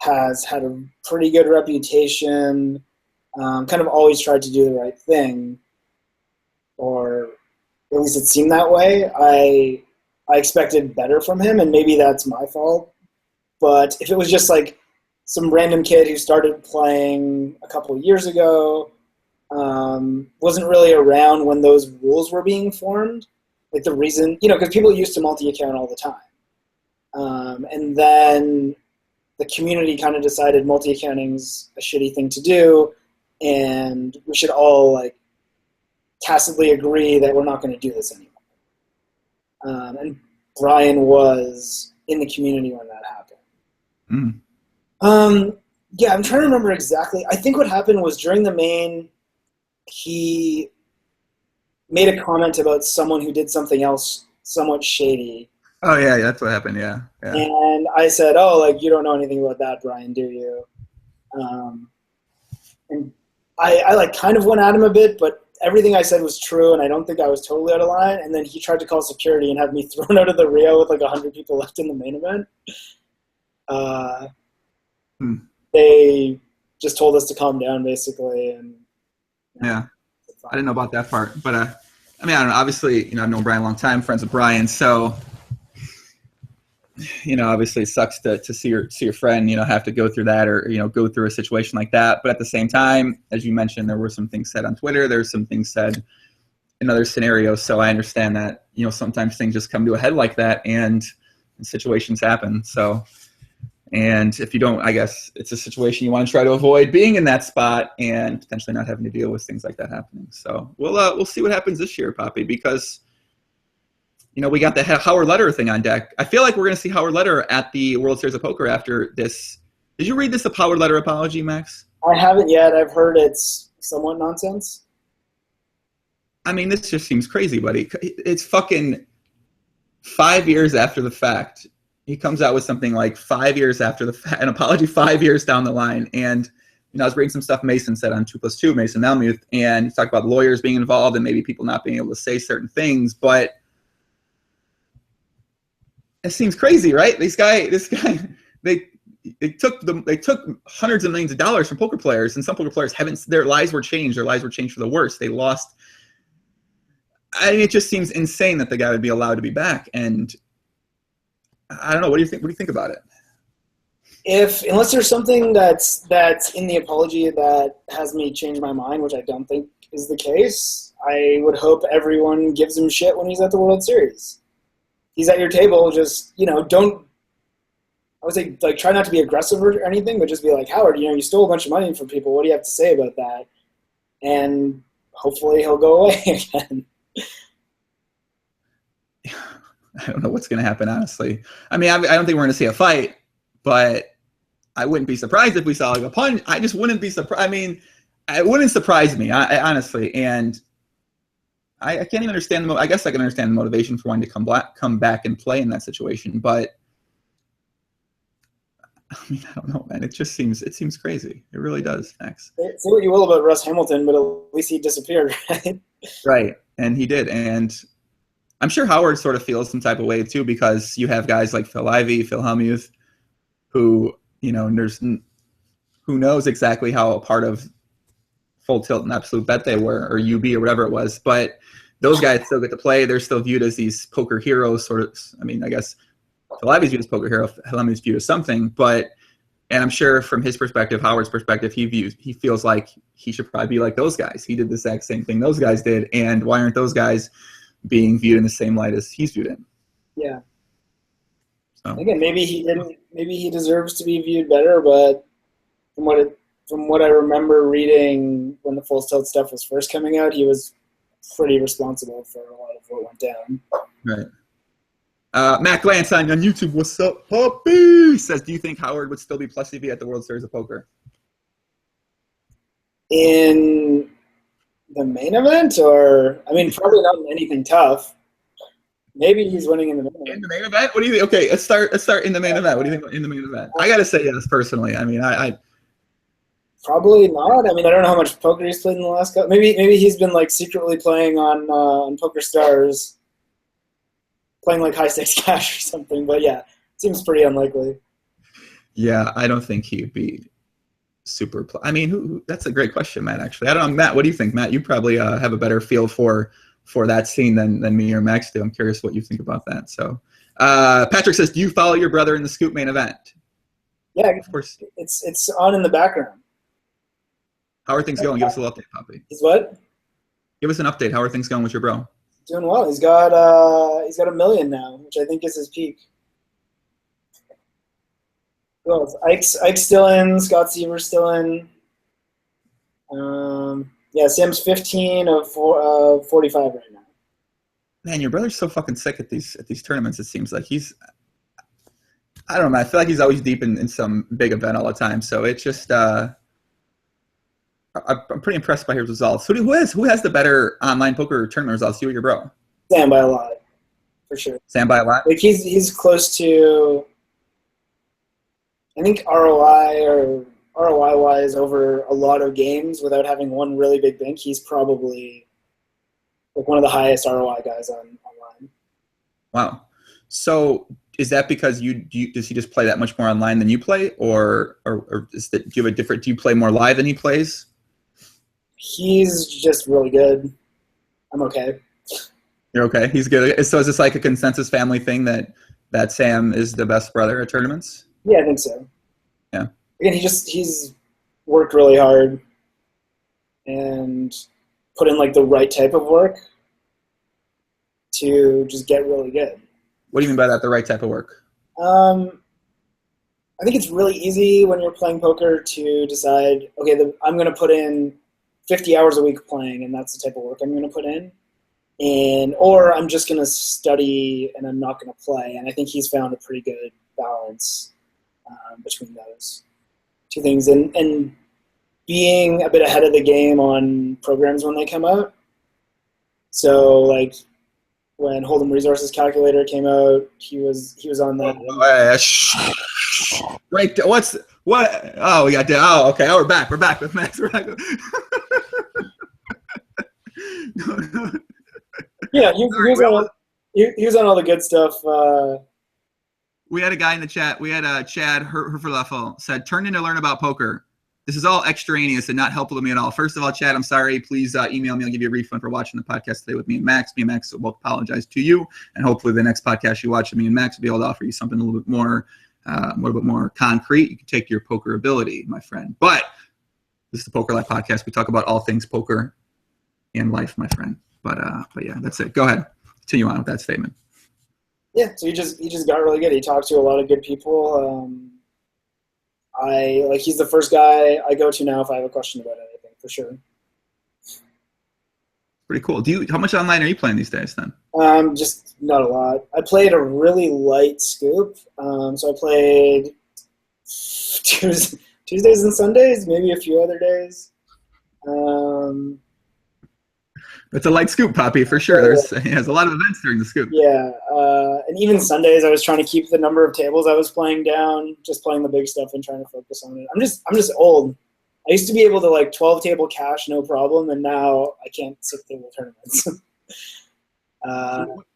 has had a pretty good reputation, kind of always tried to do the right thing, or at least it seemed that way. I expected better from him, and maybe that's my fault. But if it was just like some random kid who started playing a couple of years ago, wasn't really around when those rules were being formed, like the reason, because people used to multi-account all the time. And then the community kind of decided multi-accounting's a shitty thing to do, and we should all like tacitly agree that we're not going to do this anymore. And Brian was in the community when that happened. Yeah, I'm trying to remember exactly. I think what happened was during the main, he made a comment about someone who did something else somewhat shady. Oh yeah, that's what happened. Yeah. And I said, "Oh, like you don't know anything about that, Brian, do you?" And I like kind of went at him a bit, but everything I said was true, and I don't think I was totally out of line. And then he tried to call security and have me thrown out of the Rio with like 100 people left in the main event. They just told us to calm down, basically. And yeah, I didn't know about that part, but I mean, I don't know. Obviously, I've known Brian a long time, friends with Brian, so obviously it sucks to see your friend, have to go through that or go through a situation like that. But at the same time, as you mentioned, there were some things said on Twitter. There's some things said in other scenarios. So I understand that sometimes things just come to a head like that, and situations happen. So. And if you don't, I guess it's a situation you want to try to avoid being in that spot and potentially not having to deal with things like that happening. So we'll see what happens this year, Poppy, because we got the Howard Lederer thing on deck. I feel like we're going to see Howard Lederer at the World Series of Poker after this. Did you read this Howard Lederer apology, Max? I haven't yet. I've heard it's somewhat nonsense. I mean, this just seems crazy, buddy. It's fucking 5 years after the fact. He comes out with something like 5 years after an apology 5 years down the line. And, I was reading some stuff Mason said on 2+2, Mason Malmuth, and he talked about lawyers being involved and maybe people not being able to say certain things. But it seems crazy, right? This guy, they took hundreds of millions of dollars from poker players, and some poker players their lives were changed. Their lives were changed for the worse. They lost. I mean, it just seems insane that the guy would be allowed to be back. And I don't know. What do you think? What do you think about it? Unless there's something that's in the apology that has me change my mind, which I don't think is the case, I would hope everyone gives him shit when he's at the World Series. He's at your table. Just don't. I would say try not to be aggressive or anything, but just be like, Howard, you stole a bunch of money from people. What do you have to say about that? And hopefully he'll go away again. I don't know what's going to happen, honestly. I mean, I don't think we're going to see a fight, but I wouldn't be surprised if we saw like a punch. I just wouldn't be surprised. I mean, it wouldn't surprise me, I honestly. And I can't even understand I guess I can understand the motivation for wanting to come back and play in that situation. But I mean, I don't know, man. It seems crazy. It really does, Max. Say what you will about Russ Hamilton, but at least he disappeared, right? Right, and he did. And I'm sure Howard sort of feels some type of way too, because you have guys like Phil Ivey, Phil Hellmuth, who who knows exactly how a part of Full Tilt and Absolute Bet they were, or UB or whatever it was. But those guys still get to play. They're still viewed as these poker heroes, sort of. I mean, I guess Phil Ivey's viewed as poker hero, Hellmuth's viewed as something. And I'm sure from his perspective, Howard's perspective, he feels like he should probably be like those guys. He did the exact same thing those guys did, and why aren't those guys being viewed in the same light as he's viewed in? Yeah. So. Again, maybe he didn't. Maybe he deserves to be viewed better. But from what I remember reading when the Full Tilt stuff was first coming out, he was pretty responsible for a lot of what went down. Right. Matt Glantz on YouTube. What's up, puppy? Says, do you think Howard would still be plus TV at the World Series of Poker? In the main event, or I mean, probably not in anything tough. Maybe he's winning in the main In event. the main event? What do you think? Okay, let's start in the main event. What do you think in the main event? I gotta say yes, personally. I mean, I Probably not. I mean, I don't know how much poker he's played in the last couple. Maybe he's been like secretly playing on Poker Stars, playing like high stakes cash or something. But yeah, seems pretty unlikely. yeah, I don't think he'd be super. I mean, that's a great question, Matt. Actually, I don't know, Matt. What do you think, Matt? You probably have a better feel for that scene than me or Max do. I'm curious what you think about that. So, Patrick says, "Do you follow your brother in the Scoop main event?" Yeah, Of course. it's on in the background. How are things going? Give us a little update, Poppy. He's what? Give us an update. How are things going with your bro? Doing well. He's got $1 million now, which I think is his peak. Who else? Ike's still in. Scott Seaver's still in. Yeah, Sam's 15 of 45 right now. Man, your brother's so fucking sick at these tournaments. It seems like he's. I don't know, man. I feel like he's always deep in some big event all the time. So it's just. I'm pretty impressed by his results. Who has the better online poker tournament results? You or your bro? Sam by a lot, for sure. Sam by a lot? Like he's close to, I think ROI wise over a lot of games without having one really big bank. He's probably like one of the highest ROI guys online. Wow. So is that because does he just play that much more online than you play, or do you have a different? Do you play more live than he plays? He's just really good. I'm okay. You're okay. He's good. So is this like a consensus family thing that Sam is the best brother at tournaments? Yeah, I think so. Yeah. Again, he's worked really hard and put in like the right type of work to just get really good. What do you mean by that? The right type of work? I think it's really easy when you're playing poker to decide, okay, I'm going to put in 50 hours a week playing, and that's the type of work I'm going to put in. Or I'm just going to study and I'm not going to play. And I think he's found a pretty good balance between those two things. And being a bit ahead of the game on programs when they come out. So, like, when Hold'em Resources Calculator came out, he was on that. Right. What? Oh, we got. Oh, okay. Oh, we're back. We're back with Max. We're back. No. Yeah, he was on all the good stuff. We had a guy in the chat. We had Chad Herferleffel said, "Turned in to learn about poker. This is all extraneous and not helpful to me at all. First of all, Chad, I'm sorry. Please email me. I'll give you a refund for watching the podcast today with me and Max. Me and Max will both apologize to you, and hopefully the next podcast you watch, me and Max will be able to offer you something a little bit more concrete. You can take your poker ability, my friend. But this is the Poker Life podcast. We talk about all things poker and life, my friend. But yeah, that's it. Go ahead. Continue on with that statement. Yeah, so he just got really good. He talked to a lot of good people. He's the first guy I go to now if I have a question about anything, for sure. Pretty cool. How much online are you playing these days then? Just not a lot. I played a really light scoop. So I played Tuesdays and Sundays, maybe a few other days. It's a light scoop, Poppy, for sure. He has a lot of events during the scoop. Yeah, and even Sundays, I was trying to keep the number of tables I was playing down, just playing the big stuff and trying to focus on it. I'm just old. I used to be able to 12 table cash, no problem, and now I can't 6 table tournaments. So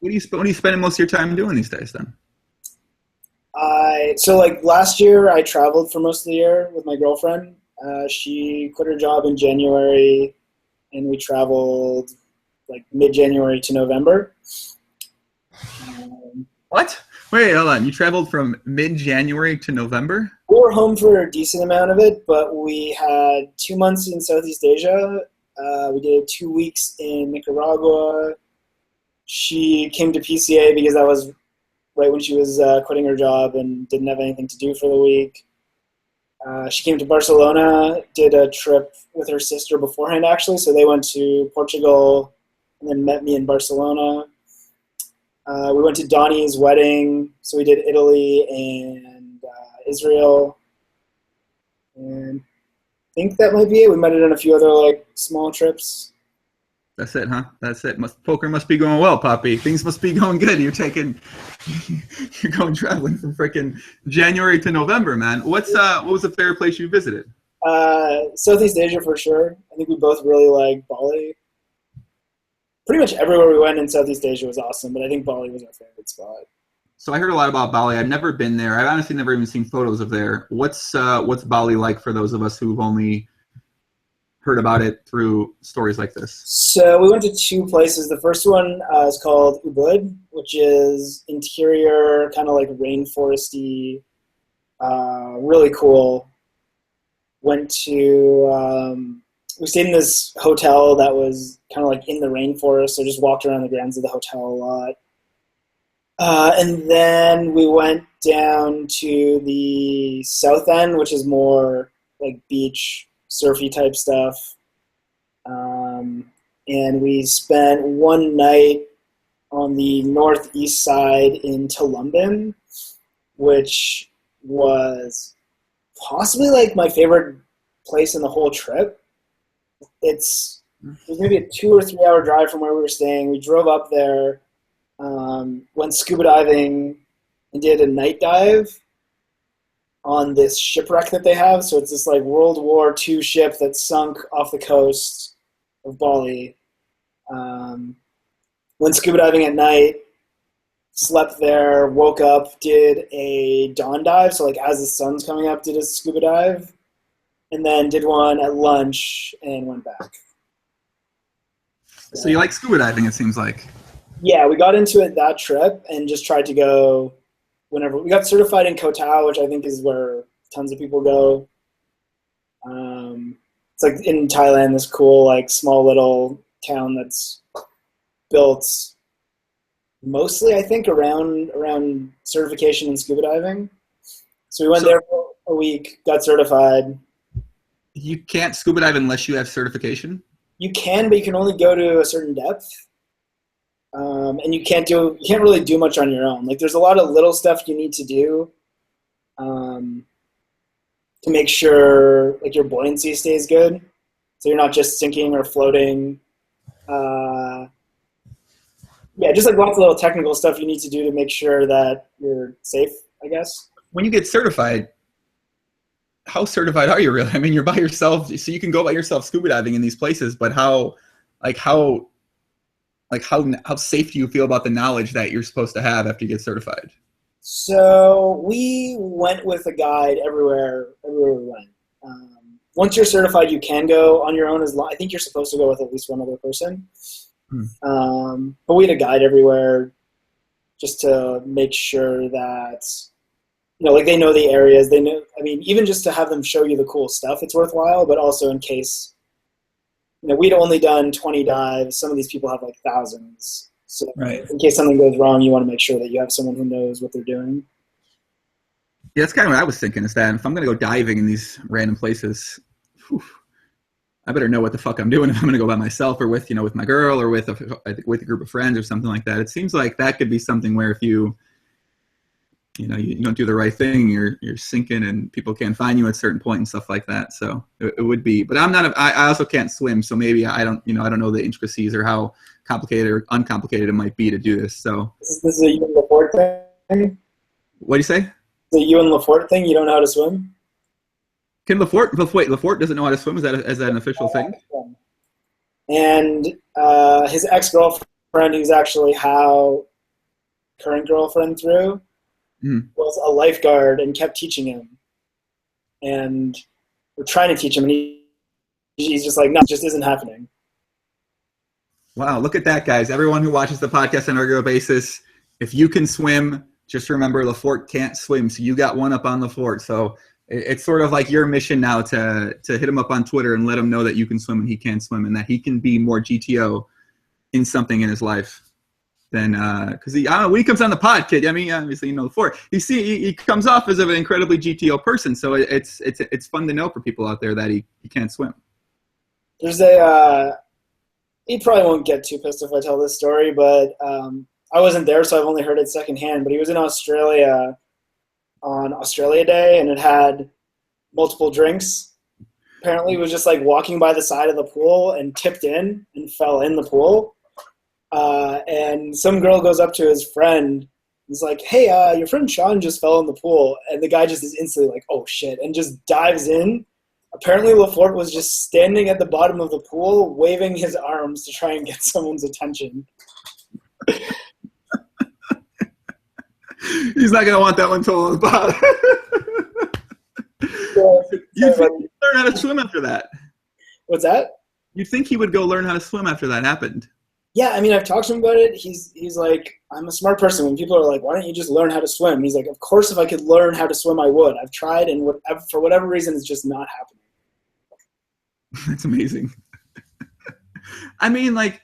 what are you spending most of your time doing these days then? Last year, I traveled for most of the year with my girlfriend. She quit her job in January, and we traveled mid-January to November. What? Wait, hold on. You traveled from mid-January to November? We were home for a decent amount of it, but we had 2 months in Southeast Asia. We did 2 weeks in Nicaragua. She came to PCA because that was right when she was quitting her job and didn't have anything to do for the week. She came to Barcelona, did a trip with her sister beforehand, actually. So they went to Portugal and then met me in Barcelona. We went to Donnie's wedding, so we did Italy and Israel. And I think that might be it. We might have done a few other small trips. That's it, huh? That's it. Poker must be going well, Poppy. Things must be going good. You're going traveling from freaking January to November, man. What was the favorite place you visited? Southeast Asia for sure. I think we both really like Bali. Pretty much everywhere we went in Southeast Asia was awesome, but I think Bali was our favorite spot. So I heard a lot about Bali. I've never been there. I've honestly never even seen photos of there. What's Bali like for those of us who've only heard about it through stories like this? So we went to two places. The first one is called Ubud, which is interior, kind of like rainforesty, really cool. Went to, we stayed in this hotel that was kind of like in the rainforest, so just walked around the grounds of the hotel a lot. And then we went down to the south end, which is more like beach, surfy type stuff. And we spent one night on the northeast side in Tulumbin, which was possibly like my favorite place in the whole trip. It was maybe a 2 or 3 hour drive from where we were staying. We drove up there, went scuba diving, and did a night dive on this shipwreck that they have. So it's this like World War II ship that sunk off the coast of Bali. Went scuba diving at night, slept there, woke up, did a dawn dive. So like as the sun's coming up, did a scuba dive, and then did one at lunch and went back. So you like scuba diving, it seems like. Yeah, we got into it that trip and just tried to go whenever. We got certified in Koh Tao, which I think is where tons of people go. It's like in Thailand, this cool like small little town that's built mostly, I think, around certification in scuba diving. So we went there for a week, got certified. You can't scuba dive unless you have certification? You can, but you can only go to a certain depth. And you can't really do much on your own. Like there's a lot of little stuff you need to do to make sure like your buoyancy stays good. So you're not just sinking or floating. Yeah, just like lots of little technical stuff you need to do to make sure that you're safe, I guess. When you get certified, how certified are you really? I mean, you're by yourself, so you can go by yourself scuba diving in these places, but how safe do you feel about the knowledge that you're supposed to have after you get certified? So we went with a guide everywhere we went. Once you're certified, you can go on your own. I think you're supposed to go with at least one other person. But we had a guide everywhere just to make sure that, like they know the areas. They know, I mean, even just to have them show you the cool stuff, it's worthwhile, but also in case, we'd only done 20 dives. Some of these people have like thousands. So right. In case something goes wrong, you want to make sure that you have someone who knows what they're doing. Yeah, that's kind of what I was thinking, is that if I'm going to go diving in these random places, I better know what the fuck I'm doing if I'm going to go by myself or with my girl or with a group of friends or something like that. It seems like that could be something where if you don't do the right thing, you're sinking and people can't find you at a certain point and stuff like that. So it would be, but I also can't swim. So maybe I don't know the intricacies or how complicated or uncomplicated it might be to do this. So this is a you and Laforte thing? What do you say? The you and Laforte thing? You don't know how to swim? Can Laforte doesn't know how to swim? Is that an official thing? And his ex-girlfriend, who's actually how current girlfriend through, was a lifeguard and kept teaching him. And we're trying to teach him, and he's just like, no, it just isn't happening. Wow, look at that, guys. Everyone who watches the podcast on a regular basis, if you can swim, just remember Laforte can't swim, so you got one up on Laforte. So it's sort of like your mission now to hit him up on Twitter and let him know that you can swim and he can't swim, and that he can be more GTO in something in his life than because when he comes on the pod, kid. I mean, obviously Laforte. He comes off as an incredibly GTO person, so it's fun to know for people out there that he can't swim. There's he probably won't get too pissed if I tell this story, but I wasn't there, so I've only heard it secondhand. But he was in Australia on Australia Day, and it had multiple drinks. apparently was just like walking by the side of the pool and tipped in and fell in the pool. And some girl goes up to his friend. He's like, hey, your friend Sean just fell in the pool. And the guy just is instantly like, oh, shit, and just dives in. Apparently, Lafort was just standing at the bottom of the pool, waving his arms to try and get someone's attention. He's not going to want that one told on the bottom. You think he'd learn how to swim after that? What's that? You'd think he would go learn how to swim after that happened. Yeah, I mean, I've talked to him about it. He's like, I'm a smart person. When people are like, why don't you just learn how to swim? He's like, of course, if I could learn how to swim, I would. I've tried, and for whatever reason, it's just not happening. That's amazing. I mean, like,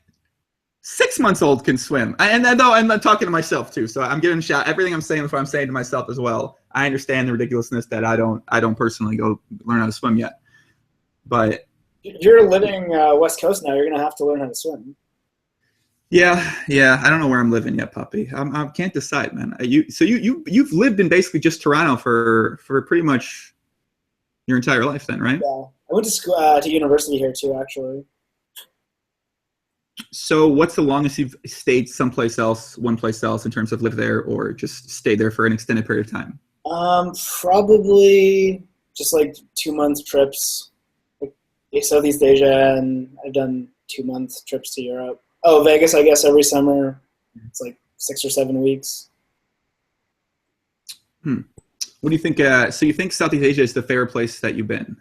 6 months old can swim. And though I'm talking to myself, too, so I'm giving a shout. Everything I'm saying before I'm saying to myself as well. I understand the ridiculousness that I don't personally go learn how to swim yet. But you're living West Coast now. You're going to have to learn how to swim. Yeah. I don't know where I'm living yet, puppy. I can't decide, man. You've lived in basically just Toronto for pretty much your entire life, then, right? Yeah, I went to school to university here too, actually. So, what's the longest you've stayed someplace else, one place else, in terms of live there, or just stay there for an extended period of time? Probably just like 2 month trips, like Southeast Asia, and I've done 2 month trips to Europe. Oh, Vegas, I guess, every summer. It's like 6 or 7 weeks. What do you think? So you think Southeast Asia is the favorite place that you've been?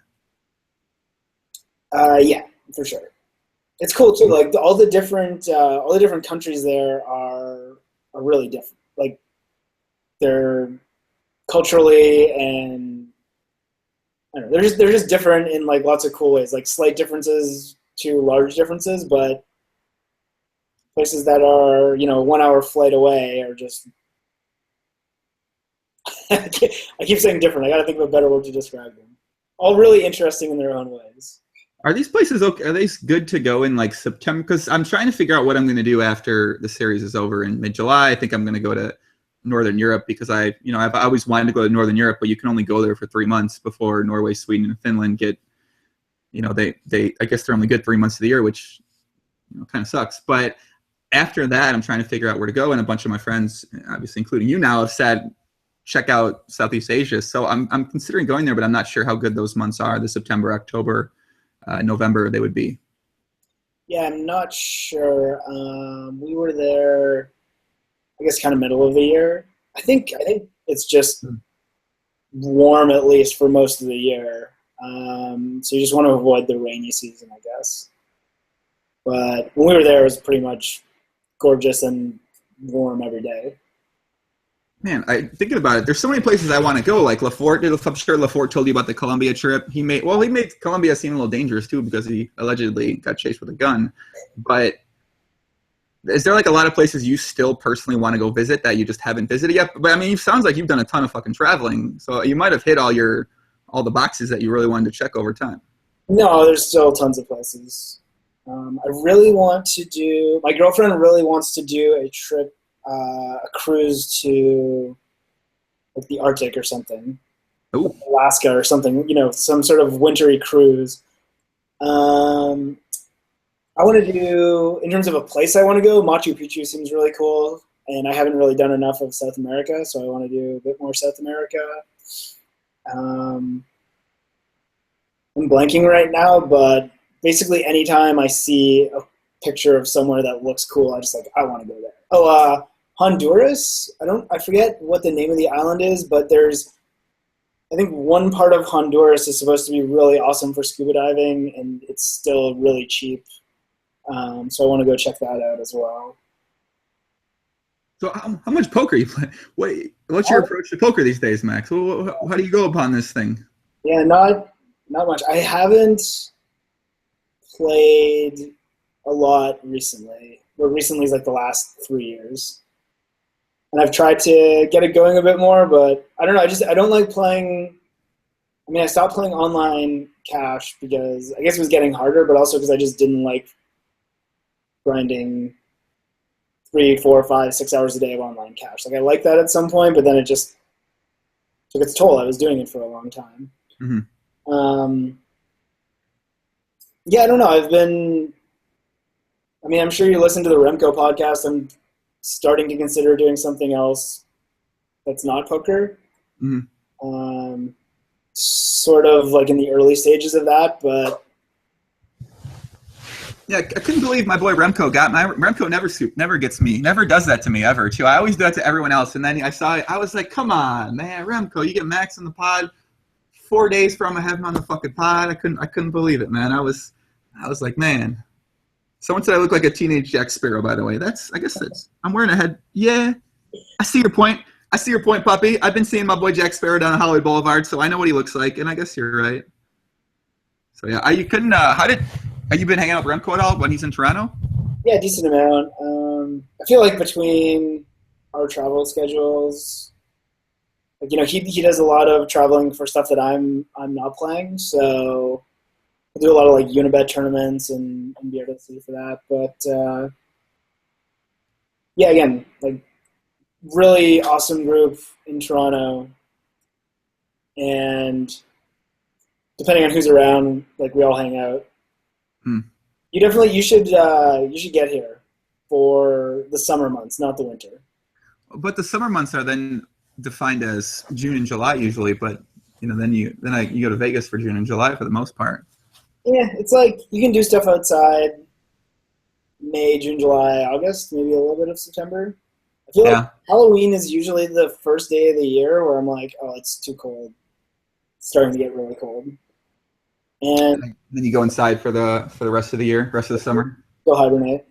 Yeah, for sure. It's cool too. Like all the different countries there are really different. Like they're culturally and I don't know, they're just different in like lots of cool ways. Like slight differences to large differences, but places that are, 1 hour flight away are just I keep saying different. I got to think of a better word to describe them. All really interesting in their own ways. Are these places okay? Are they good to go in like September? Because I'm trying to figure out what I'm going to do after the series is over in mid-July. I think I'm going to go to Northern Europe because I've always wanted to go to Northern Europe, but you can only go there for 3 months before Norway, Sweden, and Finland get, they I guess they're only good 3 months of the year, which kind of sucks. But after that, I'm trying to figure out where to go, and a bunch of my friends, obviously including you now, have said check out Southeast Asia. So I'm considering going there, but I'm not sure how good those months are. The September, October, November they would be. Yeah, I'm not sure. We were there, I guess, kind of middle of the year. I think it's just warm at least for most of the year. So you just want to avoid the rainy season, I guess. But when we were there, it was pretty much gorgeous and warm every day. Man, thinking about it, there's so many places I want to go. Like Lafort, I'm sure Lafort told you about the Colombia trip. He made Colombia seem a little dangerous too because he allegedly got chased with a gun. But is there like a lot of places you still personally want to go visit that you just haven't visited yet? But I mean, it sounds like you've done a ton of fucking traveling, so you might have hit all the boxes that you really wanted to check over time. No, there's still tons of places. I really want to do. My girlfriend really wants to do a trip. A cruise to like the Arctic or something, Ooh. Alaska or something, some sort of wintry cruise. I want to do, in terms of a place I want to go, Machu Picchu seems really cool, and I haven't really done enough of South America, so I want to do a bit more South America. I'm blanking right now, but basically anytime I see a picture of somewhere that looks cool, I want to go there. Oh, Honduras. I forget what the name of the island is, but I think one part of Honduras is supposed to be really awesome for scuba diving, and it's still really cheap. So I want to go check that out as well. So how much poker are you playing? What's your approach to poker these days, Max? How do you go upon this thing? Yeah, not much. I haven't played a lot recently. But recently is like the last 3 years. And I've tried to get it going a bit more, but I don't know. I don't like playing. I mean, I stopped playing online cash because I guess it was getting harder, but also because I just didn't like grinding 3, 4, 5, 6 hours a day of online cash. Like I liked that at some point, but then it just took its toll. I was doing it for a long time. Mm-hmm. Yeah, I don't know. I'm sure you listen to the Remco podcast. I'm starting to consider doing something else that's not poker. Mhm. Sort of like in the early stages of that, but Yeah, I couldn't believe my boy Remco got my Remco never gets me, never does that to me ever. Too, I always do that to everyone else, and then I saw it, I was like, come on, man, Remco, you get Max on the pod 4 days from I have him on the fucking pod. I couldn't believe it, man. I was like, man. Someone said I look like a teenage Jack Sparrow. By the way, I guess that's I'm wearing a head. Yeah, I see your point. I see your point, puppy. I've been seeing my boy Jack Sparrow down on Hollywood Boulevard, so I know what he looks like, and I guess you're right. So yeah, you couldn't. Have you been hanging out with Remco at all when he's in Toronto? yeah, decent amount. I feel like between our travel schedules, like he does a lot of traveling for stuff that I'm not playing, so I do a lot of like Unibet tournaments and BRC for that. But yeah, again, like really awesome group in Toronto, and depending on who's around, like we all hang out. Hmm. You should get here for the summer months, not the winter. But the summer months are then defined as June and July usually. But then you go to Vegas for June and July for the most part. Yeah, it's like you can do stuff outside May, June, July, August, maybe a little bit of September. I feel like Halloween is usually the first day of the year where I'm like, oh, it's too cold. It's starting to get really cold. And then you go inside for the rest of the year, rest of the summer. Go hibernate.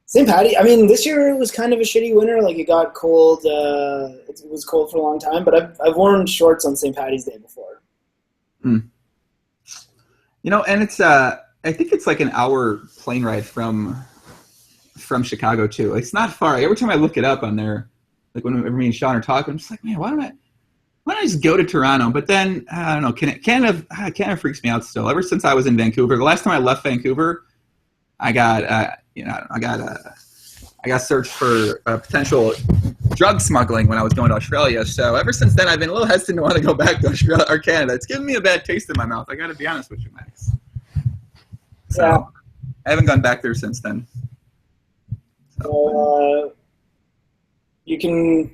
St. Patty. I mean, this year it was kind of a shitty winter. Like it got cold. It was cold for a long time. But I've worn shorts on St. Patty's Day before. Hmm. And it's I think it's like an hour plane ride from Chicago too. It's not far. Every time I look it up on there, like when me and Sean are talking, I'm just like, man, why don't I just go to Toronto? But then I don't know. Canada freaks me out still. Ever since I was in Vancouver, the last time I left Vancouver, I got searched for potential drug smuggling when I was going to Australia. So ever since then, I've been a little hesitant to want to go back to Australia or Canada. It's given me a bad taste in my mouth. I got to be honest with you, Max. So yeah. I haven't gone back there since then. So, you can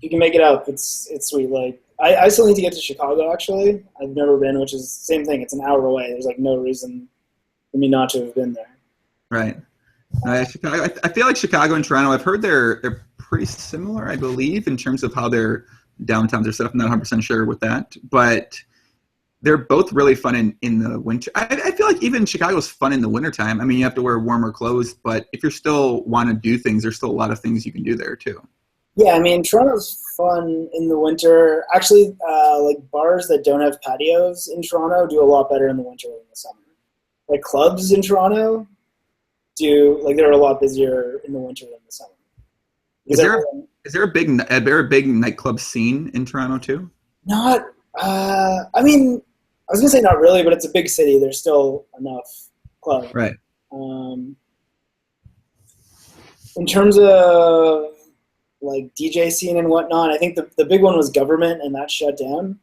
make it up. It's sweet. Like I still need to get to Chicago. Actually, I've never been, which is the same thing. It's an hour away. There's like no reason for me not to have been there. Right. Chicago. I feel like Chicago and Toronto. I've heard they're pretty similar. I believe in terms of how their downtowns are set up. I'm not 100% sure with that, but they're both really fun in the winter. I feel like even Chicago's fun in the wintertime. I mean, you have to wear warmer clothes, but if you're still want to do things, there's still a lot of things you can do there too. Yeah, I mean, Toronto's fun in the winter. Actually, like bars that don't have patios in Toronto do a lot better in the winter than the summer. Like clubs in Toronto they're a lot busier in the winter than the summer. Is there a big nightclub scene in Toronto too? Not. I mean, I was gonna say not really, but it's a big city. There's still enough clubs. Right. In terms of like DJ scene and whatnot, I think the big one was Government, and that shut down.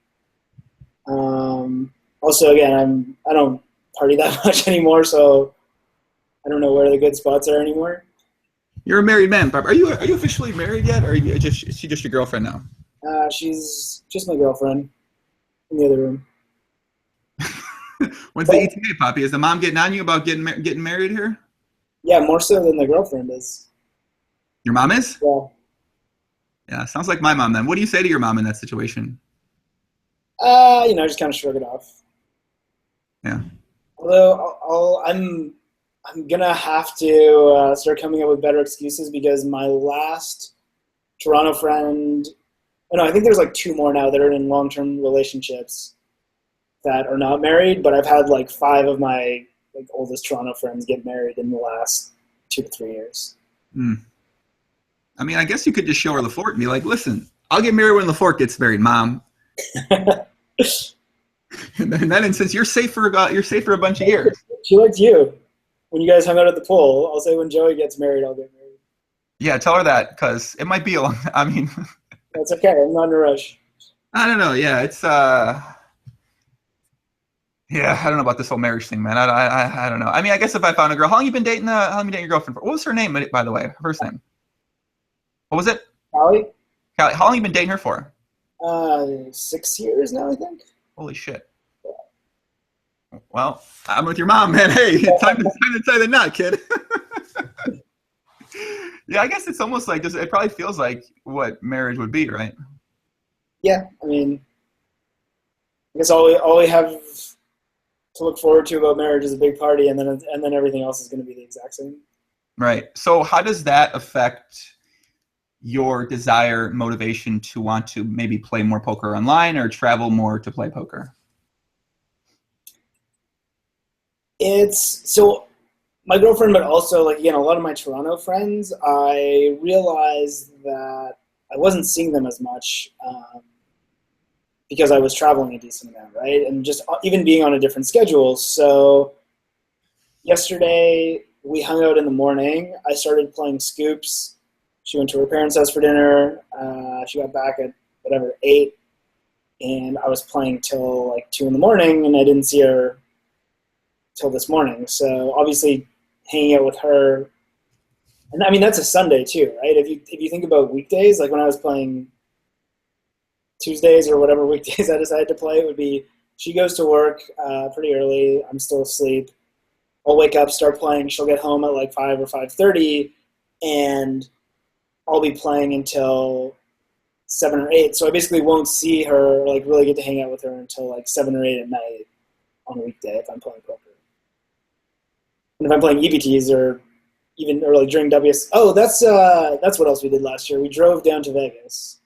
Also, again, I don't party that much anymore, so I don't know where the good spots are anymore. You're a married man, Bob. Are you officially married yet, or is she just your girlfriend now? She's just my girlfriend in the other room. When's the ETA, Poppy? Is the mom getting on you about getting married here? Yeah, more so than the girlfriend is. Your mom is? Yeah. Yeah, sounds like my mom then. What do you say to your mom in that situation? Just kind of shrug it off. Yeah. Although I'm gonna have to start coming up with better excuses because my last Toronto friend, I think there's like 2 more now that are in long-term relationships that are not married, but I've had like 5 of my like oldest Toronto friends get married in the last 2 to 3 years. I mean, I guess you could just show her LaForte and be like, listen, I'll get married when LaForte gets married, Mom. and since you're safe for a bunch of years. She liked you. When you guys hung out at the pool, I'll say when Joey gets married, I'll get married. Yeah, tell her that because it might be a long. I mean, that's okay. I'm not in a rush. I don't know. Yeah, it's Yeah, I don't know about this whole marriage thing, man. I don't know. I mean, I guess if I found a girl, how long you been dating? How long you dating your girlfriend for? What was her name, by the way? Her first name. What was it? Callie? Callie. How long you been dating her for? 6 years now, I think. Holy shit. Well, I'm with your mom, man. Hey, time to tie the knot, kid. Yeah, I guess it's almost like it probably feels like what marriage would be, right? Yeah, I mean, I guess all we have to look forward to about marriage is a big party, and then everything else is going to be the exact same. Right. So how does that affect your desire, motivation to want to maybe play more poker online or travel more to play poker? It's so my girlfriend, but also like again a lot of my Toronto friends. I realized that I wasn't seeing them as much because I was traveling a decent amount, right? And just even being on a different schedule. So yesterday we hung out in the morning. I started playing scoops. She went to her parents' house for dinner. She got back at 8, and I was playing till like 2 in the morning, and I didn't see her till this morning. So obviously hanging out with her, and I mean that's a Sunday too, right? If you think about weekdays, like when I was playing Tuesdays or whatever weekdays I decided to play, it would be she goes to work pretty early. I'm still asleep. I'll wake up, start playing. She'll get home at like 5 or 5:30, and I'll be playing until 7 or 8. So I basically won't see her, like really get to hang out with her until like 7 or 8 at night on a weekday if I'm playing poker. And if I'm playing EBTs or like during WS, that's what else we did last year. We drove down to Vegas.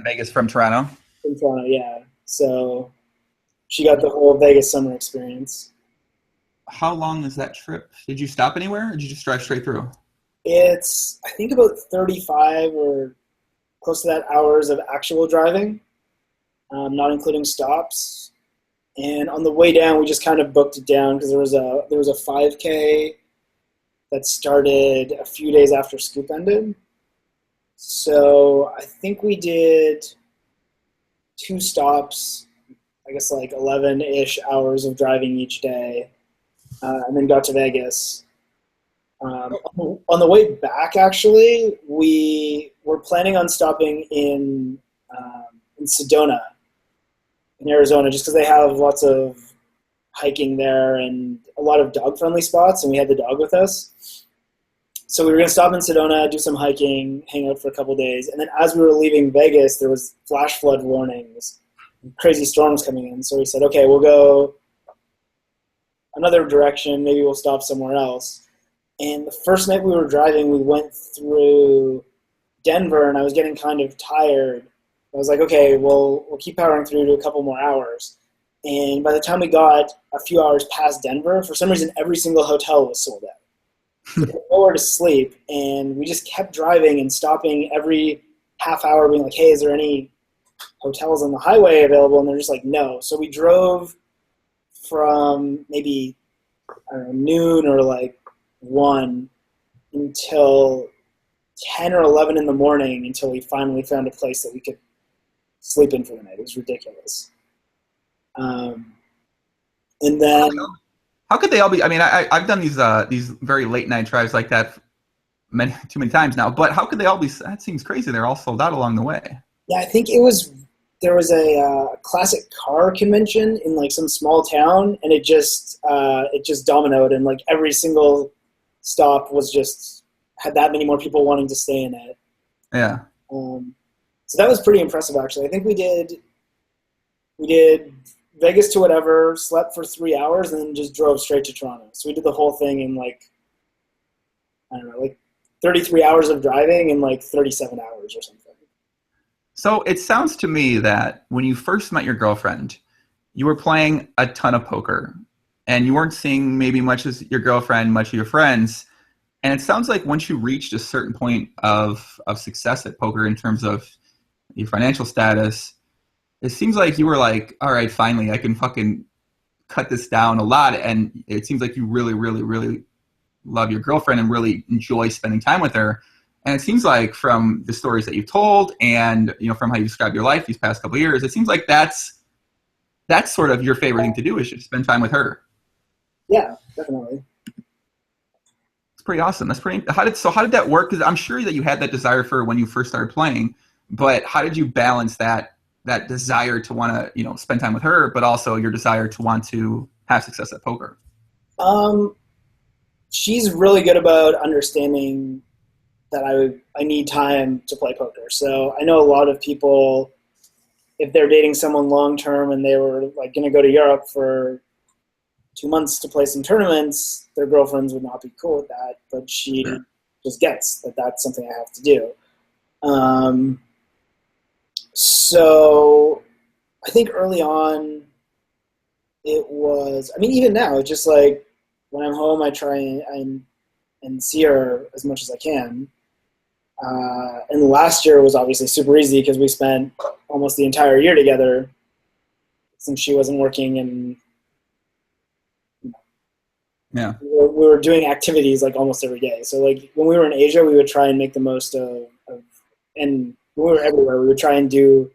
Vegas from Toronto. From Toronto, yeah. So she got the whole Vegas summer experience. How long is that trip? Did you stop anywhere, or did you just drive straight through? It's, I think, about 35 or close to that hours of actual driving, not including stops. And on the way down, we just kind of booked it down because there was a 5K that started a few days after Scoop ended. So I think we did 2 stops, I guess like 11-ish hours of driving each day, and then got to Vegas. On the way back, actually, we were planning on stopping in Sedona, in Arizona, just because they have lots of hiking there and a lot of dog-friendly spots, and we had the dog with us. So we were going to stop in Sedona, do some hiking, hang out for a couple days, and then as we were leaving Vegas, there was flash flood warnings, crazy storms coming in. So we said, okay, we'll go another direction, maybe we'll stop somewhere else. And the first night we were driving, we went through Denver, and I was getting kind of tired. I was like, okay, we'll keep powering through to a couple more hours. And by the time we got a few hours past Denver, for some reason, every single hotel was sold out. So we had nowhere to sleep, and we just kept driving and stopping every half hour, being like, hey, is there any hotels on the highway available? And they're just like, no. So we drove from maybe, I don't know, noon or like 1 until 10 or 11 in the morning until we finally found a place that we could sleep in for the night. It was ridiculous. And then... How could they all be? I mean, I've done these very late night drives like that too many times now, but how could they all be? That seems crazy. They're all sold out along the way. Yeah, I think there was a classic car convention in like some small town, and it just dominoed, and like every single stop had that many more people wanting to stay in it. Yeah. So that was pretty impressive, actually. I think we did Vegas to whatever, slept for 3 hours, and then just drove straight to Toronto. So we did the whole thing in like, I don't know, like 33 hours of driving in like 37 hours or something. So it sounds to me that when you first met your girlfriend, you were playing a ton of poker, and you weren't seeing maybe much as your girlfriend, much of your friends. And it sounds like once you reached a certain point of success at poker in terms of your financial status, it seems like you were like, all right, finally, I can fucking cut this down a lot. And it seems like you really, really, really love your girlfriend and really enjoy spending time with her. And it seems like from the stories that you've told and, from how you described your life these past couple of years, it seems like that's that's sort of your favorite thing to do is just spend time with her. Yeah, definitely. It's pretty awesome. How did that work? Because I'm sure that you had that desire for when you first started playing, but how did you balance that desire to want to, spend time with her, but also your desire to want to have success at poker? She's really good about understanding that I need time to play poker. So I know a lot of people, if they're dating someone long term and they were like going to go to Europe for 2 months to play some tournaments, their girlfriends would not be cool with that. But she just gets that that's something I have to do. So I think early on it was, I mean, even now, it's just like when I'm home, I try and see her as much as I can. And last year was obviously super easy because we spent almost the entire year together since she wasn't working, and we were doing activities like almost every day. So like when we were in Asia, we would try and make the most of and when we were everywhere, we would try and do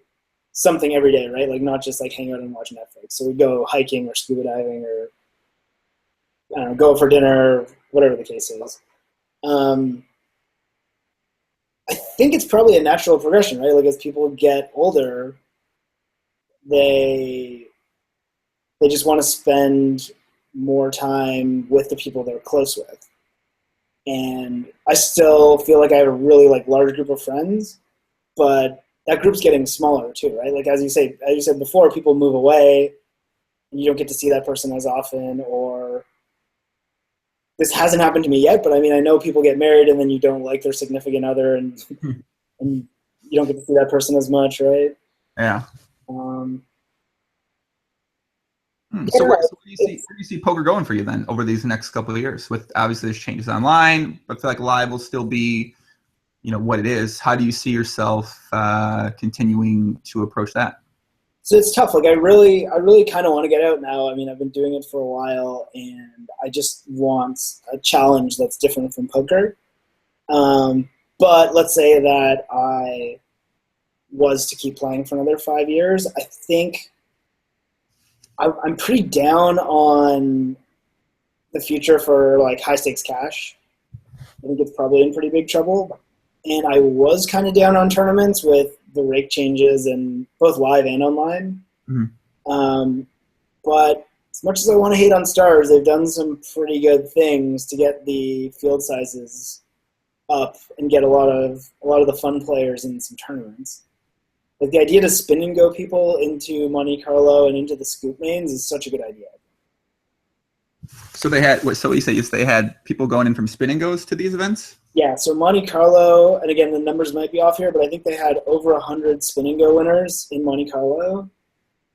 something every day, right? Like not just like hang out and watch Netflix. So we'd go hiking or scuba diving or I don't know, go for dinner, whatever the case is. I think it's probably a natural progression, right? Like as people get older, they just want to spend more time with the people they're close with. And I still feel like I have a really like large group of friends, but that group's getting smaller too, right? Like as you said before, people move away and you don't get to see that person as often, or this hasn't happened to me yet, but I mean, I know people get married and then you don't like their significant other and you don't get to see that person as much, right? Yeah. So where do you see poker going for you then over these next couple of years? With obviously there's changes online, but I feel like live will still be, what it is. How do you see yourself continuing to approach that? So it's tough. Like I really kind of want to get out now. I mean, I've been doing it for a while, and I just want a challenge that's different from poker. But let's say that I was to keep playing for another 5 years. I think I'm pretty down on the future for like high stakes cash. I think it's probably in pretty big trouble. And I was kind of down on tournaments with the rake changes and both live and online. Mm-hmm. But as much as I want to hate on Stars, they've done some pretty good things to get the field sizes up and get a lot of the fun players in some tournaments. Like the idea to spin and go people into Monte Carlo and into the scoop mains is such a good idea. So they had you said they had people going in from spin and goes to these events? Yeah, so Monte Carlo, and again the numbers might be off here, but I think they had over 100 spin and go winners in Monte Carlo,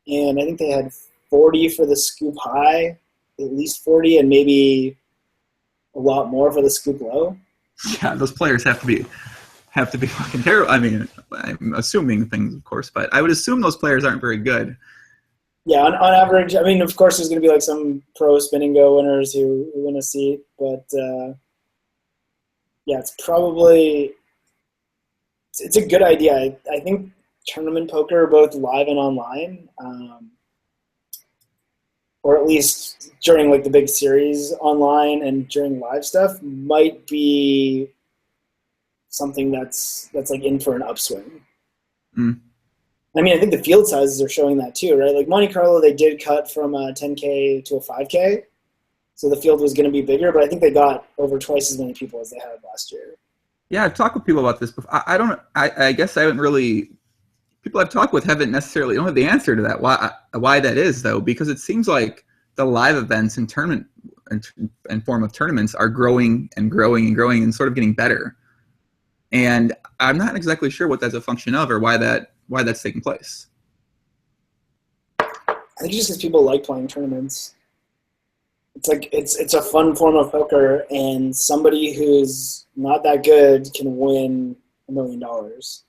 and I think they had 40 for the scoop high, at least 40, and maybe a lot more for the scoop low. Yeah, those players have to be fucking terrible. I mean, I'm assuming things, of course, but I would assume those players aren't very good. Yeah, on average, I mean, of course, there's going to be like some pro spin and go winners who win a seat, but yeah, it's a good idea. I think tournament poker, both live and online, or at least during like the big series online and during live stuff, might be something that's like in for an upswing. Mm. I mean, I think the field sizes are showing that too, right? Like Monte Carlo, they did cut from a 10K to a 5K, so the field was going to be bigger, but I think they got over twice as many people as they had last year. Yeah, I've talked with people about this before. I guess I haven't really, people I've talked with don't have the answer to that, why that is though, because it seems like the live events and tournament and form of tournaments are growing and growing and growing and sort of getting better. And I'm not exactly sure what that's a function of or why that's taking place. I think it's just because people like playing tournaments. It's like it's a fun form of poker, and somebody who's not that good can win $1 million. It's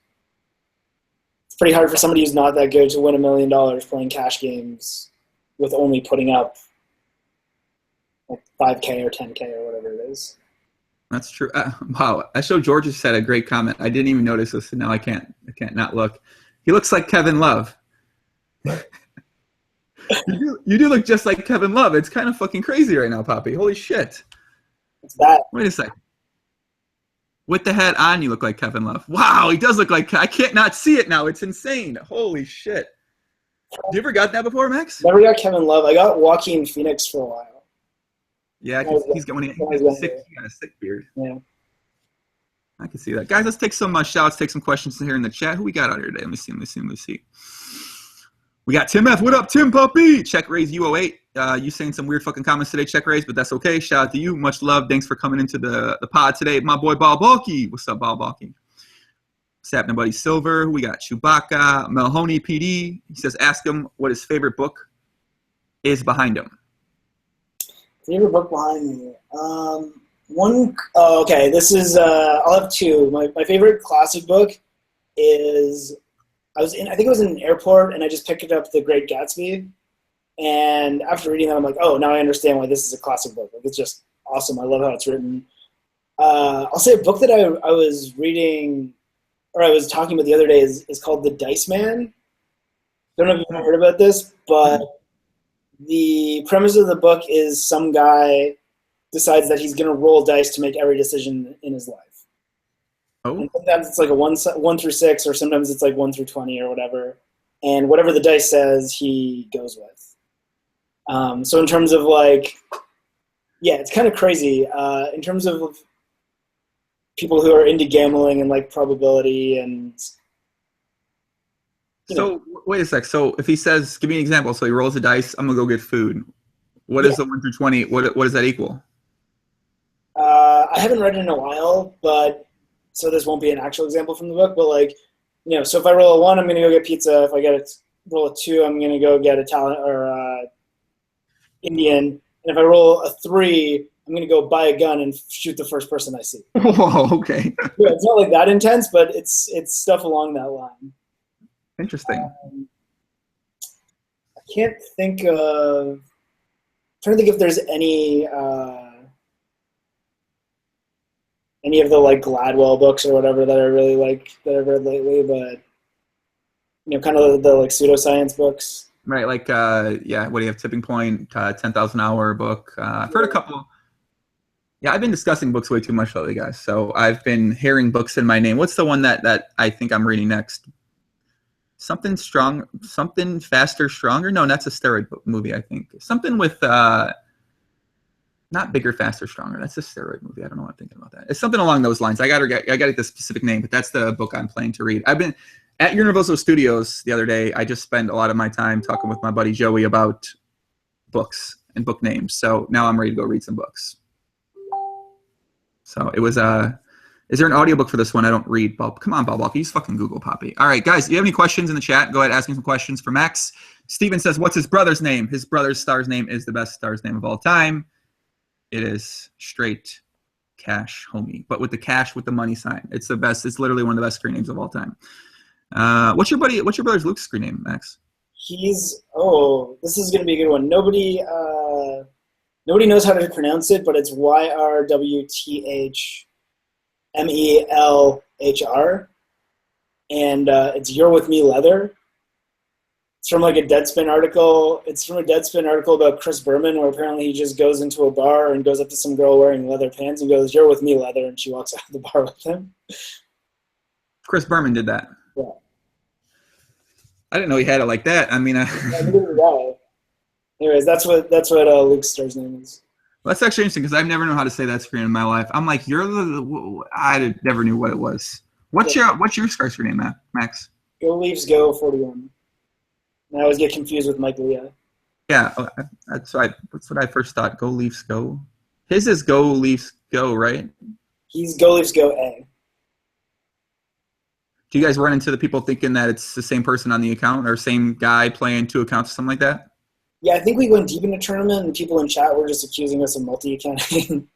pretty hard for somebody who's not that good to win $1 million playing cash games with only putting up like 5K or 10K or whatever it is. That's true. Wow. I show George just had a great comment. I didn't even notice this, and now I can't not look. He looks like Kevin Love. You do look just like Kevin Love. It's kind of fucking crazy right now, Poppy. Holy shit. It's bad. Wait a second. With the hat on, you look like Kevin Love. Wow, he does look like. I can't not see it now. It's insane. Holy shit. You ever got that before, Max? Never got Kevin Love. I got Joaquin Phoenix for a while. Yeah, he's got a sick beard. Yeah. I can see that. Guys, let's take some shouts, take some questions here in the chat. Who we got out here today? Let me see. We got Tim F. What up, Tim Puppy? Check Raise U08. You saying some weird fucking comments today, Check Raise, but that's okay. Shout out to you. Much love. Thanks for coming into the pod today. My boy, Ball Balky. What's up, Ball Balky? What's happening, buddy? Silver. We got Chewbacca. Melhoney PD. He says, ask him what his favorite book is behind him. Favorite book behind me? Okay, this is, I'll have two. My favorite classic book is, I think it was in an airport, and I just picked up The Great Gatsby. And after reading that, I'm like, oh, now I understand why this is a classic book. Like, it's just awesome. I love how it's written. I'll say a book that I was reading, or I was talking about the other day, is called The Dice Man. Don't know if you've heard about this, but the premise of the book is some guy decides that he's going to roll dice to make every decision in his life. Oh. And sometimes it's like a 1 through 6, or sometimes it's like 1 through 20 or whatever. And whatever the dice says, he goes with. So in terms of like, yeah, it's kind of crazy. In terms of people who are into gambling and like probability and. So wait a sec. So if he says, give me an example. So he rolls the dice. I'm gonna go get food. What is the 1 through 20? What does that equal? I haven't read it in a while, but so this won't be an actual example from the book. But like, so if I roll a 1, I'm gonna go get pizza. If I roll a 2, I'm gonna go get Italian or Indian. And if I roll a 3, I'm gonna go buy a gun and shoot the first person I see. Whoa, okay. Yeah, it's not like that intense, but it's stuff along that line. Interesting. I can't think of. I'm trying to think if there's any of the like Gladwell books or whatever that I really like that I've read lately, but kind of the like pseudoscience books. Right, like what do you have? Tipping Point, 10,000 Hour book. I've heard a couple. Yeah, I've been discussing books way too much lately, guys. So I've been hearing books in my name. What's the one that I think I'm reading next? Something faster, stronger. No, that's a steroid movie. I think something with not bigger, faster, stronger. That's a steroid movie. I don't know what I'm thinking about that. It's something along those lines. I got to get the specific name, but that's the book I'm planning to read. I've been at Universal Studios the other day. I just spent a lot of my time talking with my buddy Joey about books and book names. So now I'm ready to go read some books. So it was is there an audiobook for this one? I don't read. Come on, Bob. Use fucking Google, Poppy. All right, guys, do you have any questions in the chat? Go ahead, asking some questions for Max. Steven says, what's his brother's name? His brother's star's name is the best star's name of all time. It is Straight Cash Homie, but with the cash with the money sign. It's the best. It's literally one of the best screen names of all time. What's your brother's Luke's screen name, Max? This is going to be a good one. Nobody knows how to pronounce it, but it's YRWTHMELHR, and it's You're With Me Leather. It's from like a Deadspin article. It's from a Deadspin article about Chris Berman, where apparently he just goes into a bar and goes up to some girl wearing leather pants and goes, "You're with me, leather," and she walks out of the bar with him. Chris Berman did that. Yeah. I didn't know he had it like that. I mean, anyways, that's what Luke's star's name is. Well, that's actually interesting because I've never known how to say that screen in my life. I'm like, I never knew what it was. What's your star screen name, Max? Go Leafs Go 41. And I always get confused with Mike Leah. Yeah, that's what I first thought. Go Leafs Go. His is Go Leafs Go, right? He's Go Leafs Go A. Do you guys run into the people thinking that it's the same person on the account or same guy playing 2 accounts or something like that? Yeah, I think we went deep in the tournament, and people in chat were just accusing us of multi-accounting.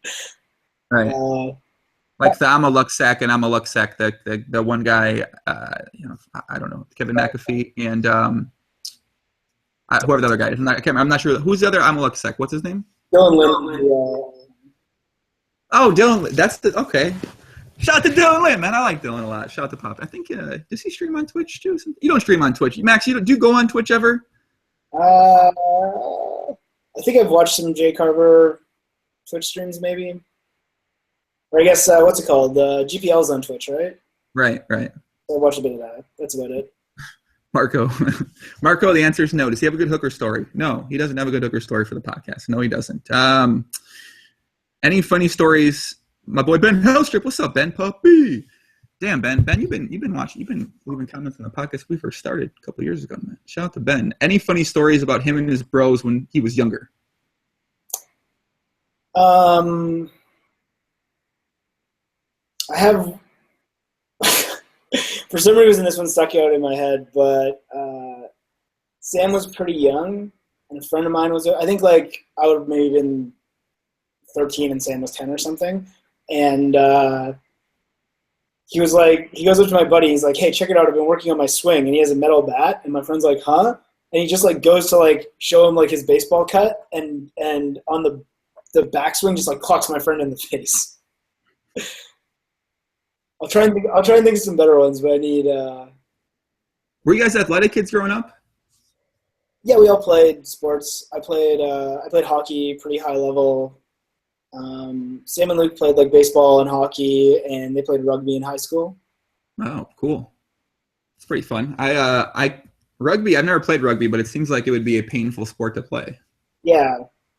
Right. Like the I'm a luck sack and I'm a luck sack. The one guy, I don't know, Kevin McAfee and whoever the other guy is. I'm not sure who's the other I'm a luck sack. What's his name? Dylan Lynn. Oh, Dylan. That's okay. Shout out to Dylan Lynn, man. I like Dylan a lot. Shout out to Pop. I think does he stream on Twitch too? You don't stream on Twitch, Max. Do you go on Twitch ever? Uh, I think I've watched some Jay Carver Twitch streams, maybe. Or I guess what's it called? GPL's on Twitch, right? Right, right. So I watched a bit of that. That's about it. Marco. Marco, the answer is no. Does he have a good hooker story? No, he doesn't have a good hooker story for the podcast. No, he doesn't. Any funny stories? My boy Ben Hellstrip. What's up, Ben Puppy? Damn, Ben. Ben, you've been watching. You've been leaving comments on the podcast we first started a couple of years ago, man. Shout out to Ben. Any funny stories about him and his bros when he was younger? I have, for some reason, this one stuck out in my head, but Sam was pretty young, and a friend of mine was, I think, like, I would have maybe been 13 and Sam was 10 or something, and he was like, he goes up to my buddy, he's like, hey, check it out, I've been working on my swing, and he has a metal bat, and my friend's like, huh? And he just, like, goes to, like, show him, like, his baseball cut, and on the backswing just, like, clocks my friend in the face. I'll try and think of some better ones, but I need. Were you guys athletic kids growing up? Yeah, we all played sports. I played hockey, pretty high level. Sam and Luke played like baseball and hockey, and they played rugby in high school. Oh, cool. It's pretty fun. Rugby. I've never played rugby, but it seems like it would be a painful sport to play. Yeah,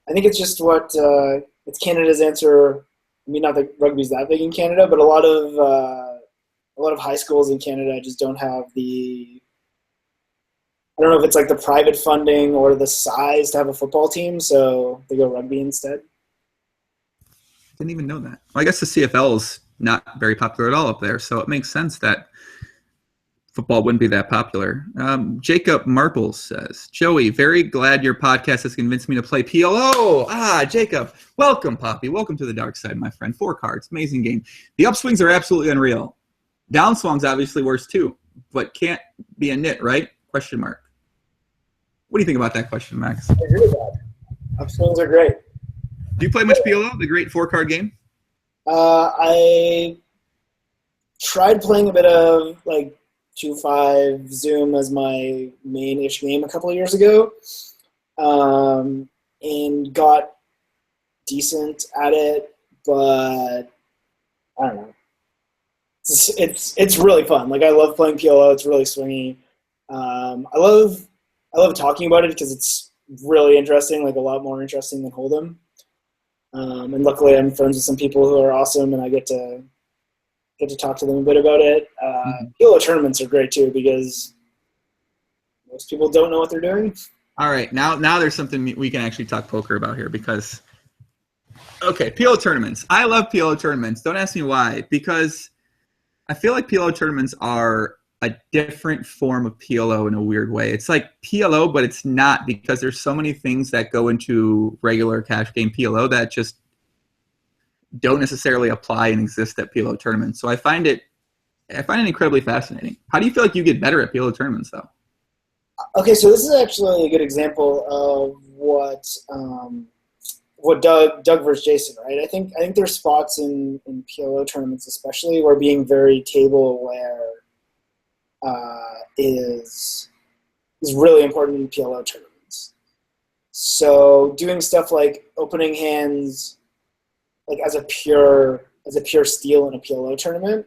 I think it's just it's Canada's answer. I mean, not that rugby's that big in Canada, but a lot of high schools in Canada just don't have the. I don't know if it's like the private funding or the size to have a football team, so they go rugby instead. Didn't even know that. Well, I guess the CFL is not very popular at all up there, so it makes sense that football wouldn't be that popular. Jacob Marple says, Joey, very glad your podcast has convinced me to play PLO. Jacob, welcome, Poppy. Welcome to the dark side, my friend. 4 cards, amazing game. The upswings are absolutely unreal. Downswings obviously worse too, but can't be a nit, right? Question mark. What do you think about that question, Max? I agree with that. Upswings are great. Do you play much PLO, the great 4-card game? I tried playing a bit of like 2-5 Zoom as my main-ish game a couple of years ago, and got decent at it, but I don't know. It's really fun. Like, I love playing PLO. It's really swingy. I love talking about it because it's really interesting, like a lot more interesting than Hold'em. And luckily, I'm friends with some people who are awesome, and I get to talk to them a bit about it. PLO tournaments are great too because most people don't know what they're doing. All right, now there's something we can actually talk poker about here because, okay, PLO tournaments. I love PLO tournaments. Don't ask me why, because I feel like PLO tournaments are a different form of PLO in a weird way. It's like PLO, but it's not, because there's so many things that go into regular cash game PLO that just don't necessarily apply and exist at PLO tournaments. So I find it incredibly fascinating. How do you feel like you get better at PLO tournaments, though? Okay, so this is actually a good example of what Doug versus Jason, right? I think there's spots in PLO tournaments, especially, where being very table aware is really important in PLO tournaments. So doing stuff like opening hands, like as a pure steal in a PLO tournament,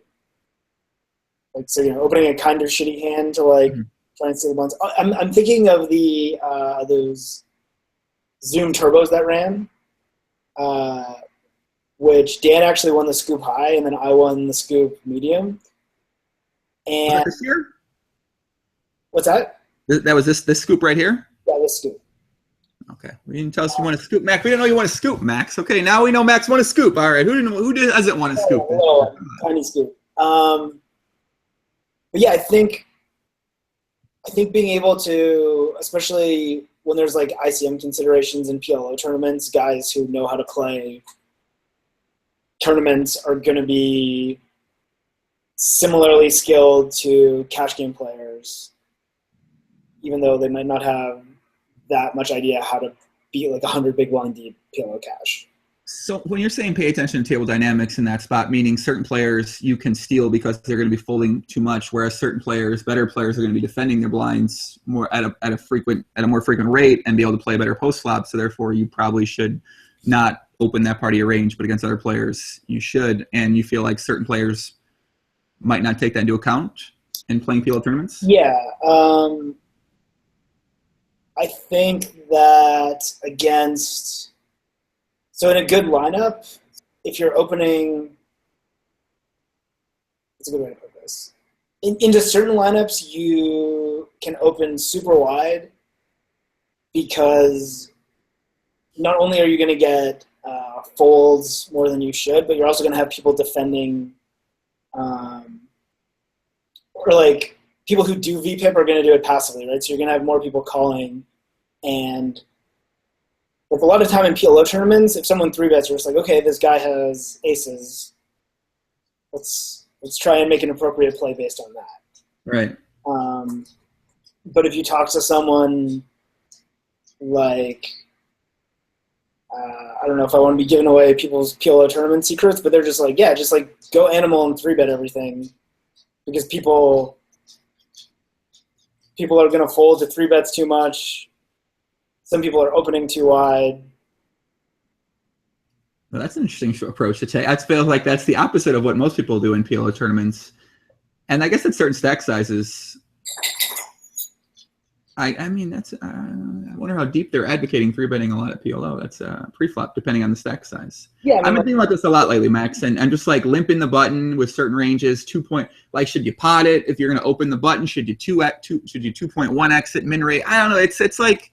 like, so, opening a kind of shitty hand to like try and steal the bonds. I'm thinking of the those Zoom turbos that ran, which Dan actually won the scoop high, and then I won the scoop medium. And was that this year? What's that? That was this scoop right here? Yeah, this scoop. Okay. We didn't tell us you want to scoop, Max. We didn't know you want to scoop, Max. Okay, now we know Max want to scoop. All right. Who doesn't want to scoop? Oh, tiny scoop. But yeah, I think being able to, especially when there's like ICM considerations in PLO tournaments, guys who know how to play tournaments are going to be similarly skilled to cash game players, even though they might not have that much idea how to beat like 100 big blind deep PLO cash. So when you're saying pay attention to table dynamics in that spot, meaning certain players you can steal because they're going to be folding too much, whereas certain players, better players, are going to be defending their blinds more at a more frequent rate and be able to play better post flop. So therefore, you probably should not open that part of your range, but against other players, you should. And you feel like certain players might not take that into account in playing PLO tournaments. Yeah, I think that against. So in a good lineup, if you're opening, it's a good way to put this. Into certain lineups, you can open super wide because not only are you going to get folds more than you should, but you're also going to have people defending, or like people who do VPIP are going to do it passively, right? So you're going to have more people calling, and like a lot of time in PLO tournaments, if someone 3-bets, you're just like, okay, this guy has aces. Let's try and make an appropriate play based on that. Right. But if you talk to someone like, I don't know if I want to be giving away people's PLO tournament secrets, but they're just like, yeah, just like go animal and 3-bet everything, because people are going to fold to 3-bets too much. Some people are opening too wide. Well, that's an interesting approach to take. I feel like that's the opposite of what most people do in PLO tournaments. And I guess at certain stack sizes, I mean, that's I wonder how deep they're advocating 3-betting a lot at PLO. That's pre-flop, depending on the stack size. Yeah, I've been thinking about this a lot lately, Max, and I'm just like limping the button with certain ranges. Like, should you pot it if you're going to open the button? Should you 2.1 exit min rate? I don't know. It's like.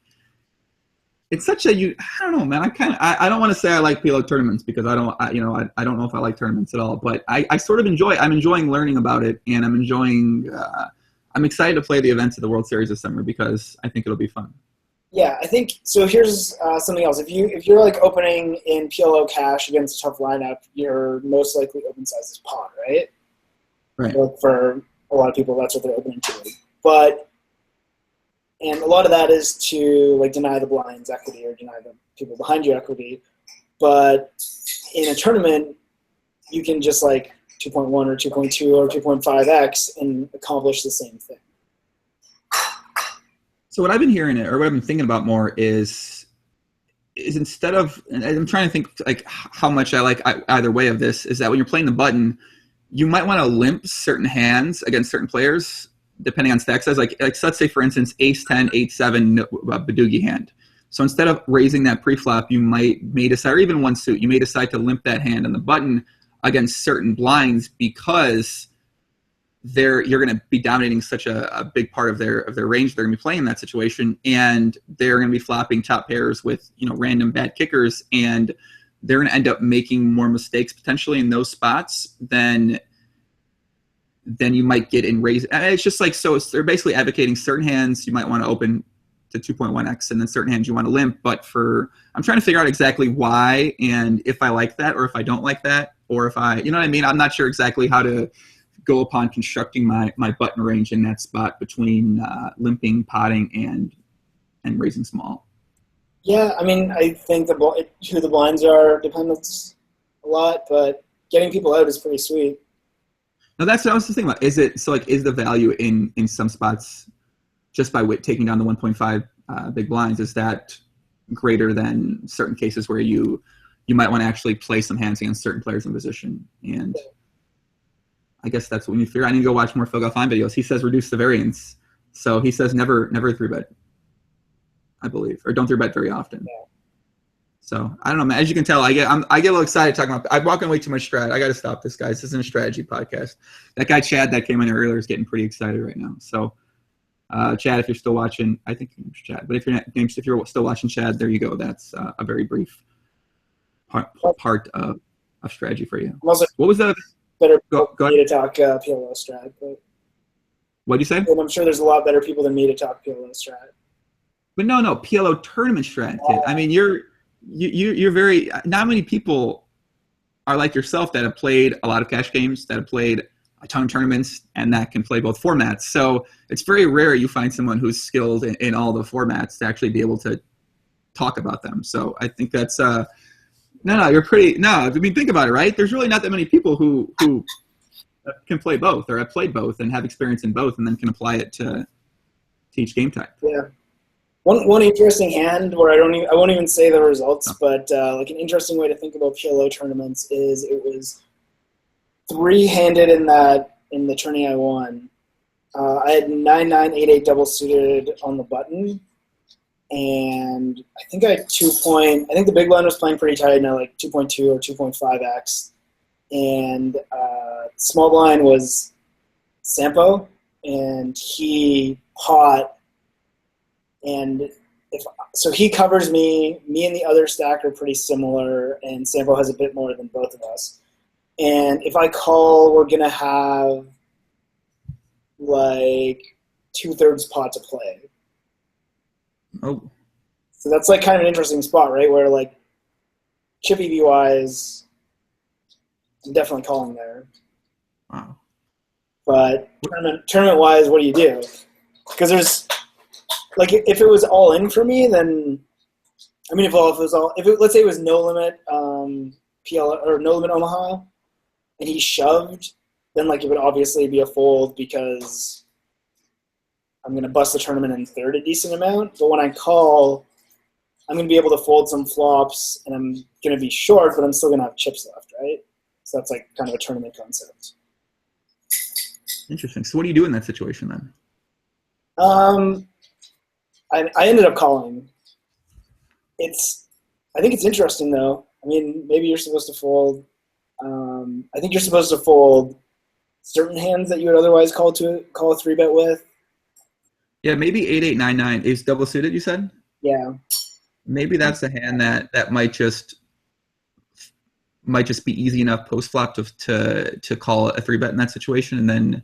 It's such a I don't know, man. I don't want to say I like PLO tournaments because I don't know if I like tournaments at all. But I sort of I'm enjoying learning about it, and I'm excited to play the events of the World Series this summer because I think it'll be fun. Yeah, I think so. Here's something else. If you're like opening in PLO cash against a tough lineup, your most likely open size is pawn, right? Right. But for a lot of people, that's what they're opening to. And a lot of that is to like deny the blinds equity or deny the people behind you equity. But in a tournament, you can just like 2.1 or 2.2 or 2.5x and accomplish the same thing. So what I've been hearing, or what I've been thinking about more is instead of, and I'm trying to think like how much I like either way of this, is that when you're playing the button, you might want to limp certain hands against certain players depending on stack size. Like let's say, for instance, ace 10, 8-7 Badoogie hand. So instead of raising that pre-flop, you may decide, or even one suit, you may decide to limp that hand on the button against certain blinds because you're going to be dominating such a big part of their range. They're going to be playing in that situation, and they're going to be flopping top pairs with random bad kickers, and they're going to end up making more mistakes potentially in those spots than you might get in raise. It's just like, so they're basically advocating certain hands you might want to open to 2.1x, and then certain hands you want to limp. But I'm trying to figure out exactly why, and if I like that, or if I don't like that, or if I, you know what I mean? I'm not sure exactly how to go upon constructing my button range in that spot between limping, potting, and raising small. Yeah, I mean, I think who the blinds are depends a lot, but getting people out is pretty sweet. No, that's what I was just thinking about. Is the value in some spots just by taking down the 1.5 big blinds, is that greater than certain cases where you might want to actually play some hands against certain players in position? And I guess that's what we need to figure out. I need to go watch more Phil Goffine videos. He says reduce the variance. So he says never 3-bet, I believe, or don't 3-bet very often. Yeah. So I don't know, man. As you can tell, I get a little excited talking about. I'm walking way too much strat. I got to stop this, guys. This isn't a strategy podcast. That guy Chad that came in earlier is getting pretty excited right now. So, Chad, if you're still watching, I think it's Chad. But if you're still watching, Chad, there you go. That's a very brief part of strategy for you. What was the better go me to talk PLO strat? What'd you say? And I'm sure there's a lot better people than me to talk PLO strat. But no, PLO tournament strat. I mean, you're very, not many people are like yourself that have played a lot of cash games, that have played a ton of tournaments, and that can play both formats. So it's very rare you find someone who's skilled in all the formats to actually be able to talk about them. So I think that's No, you're pretty. No, I mean, think about it, right? There's really not that many people who can play both or have played both and have experience in both and then can apply it to each game type. Yeah. One interesting hand where I won't even say the results, but like an interesting way to think about PLO tournaments is it was 3-handed in the tourney I won. I had 9-9, 8-8 double suited on the button, and I think I had I think the big blind was playing pretty tight, and I like 2.2 or 2.5x, and small blind was Sampo, and he pot. And so he covers me and the other stack are pretty similar, and Sampo has a bit more than both of us. And if I call, we're going to have like 2/3 pot to play. Oh. So that's like kind of an interesting spot, right? Where like chip EV wise, I'm definitely calling there. Wow. But tournament wise, what do you do? Because there's, like, if it was all in for me, then I mean, let's say it was no limit PL or no limit Omaha, and he shoved, then like it would obviously be a fold because I'm gonna bust the tournament in third a decent amount. But when I call, I'm gonna be able to fold some flops, and I'm gonna be short, but I'm still gonna have chips left, right? So that's like kind of a tournament concept. Interesting. So what do you do in that situation then? I ended up calling. I think it's interesting though. I mean, maybe you're supposed to fold. I think you're supposed to fold certain hands that you would otherwise call a 3-bet with. Yeah, maybe 8-8, 9-9 is double suited. You said. Yeah. Maybe that's a hand that might just be easy enough post flop to call a 3-bet in that situation, and then.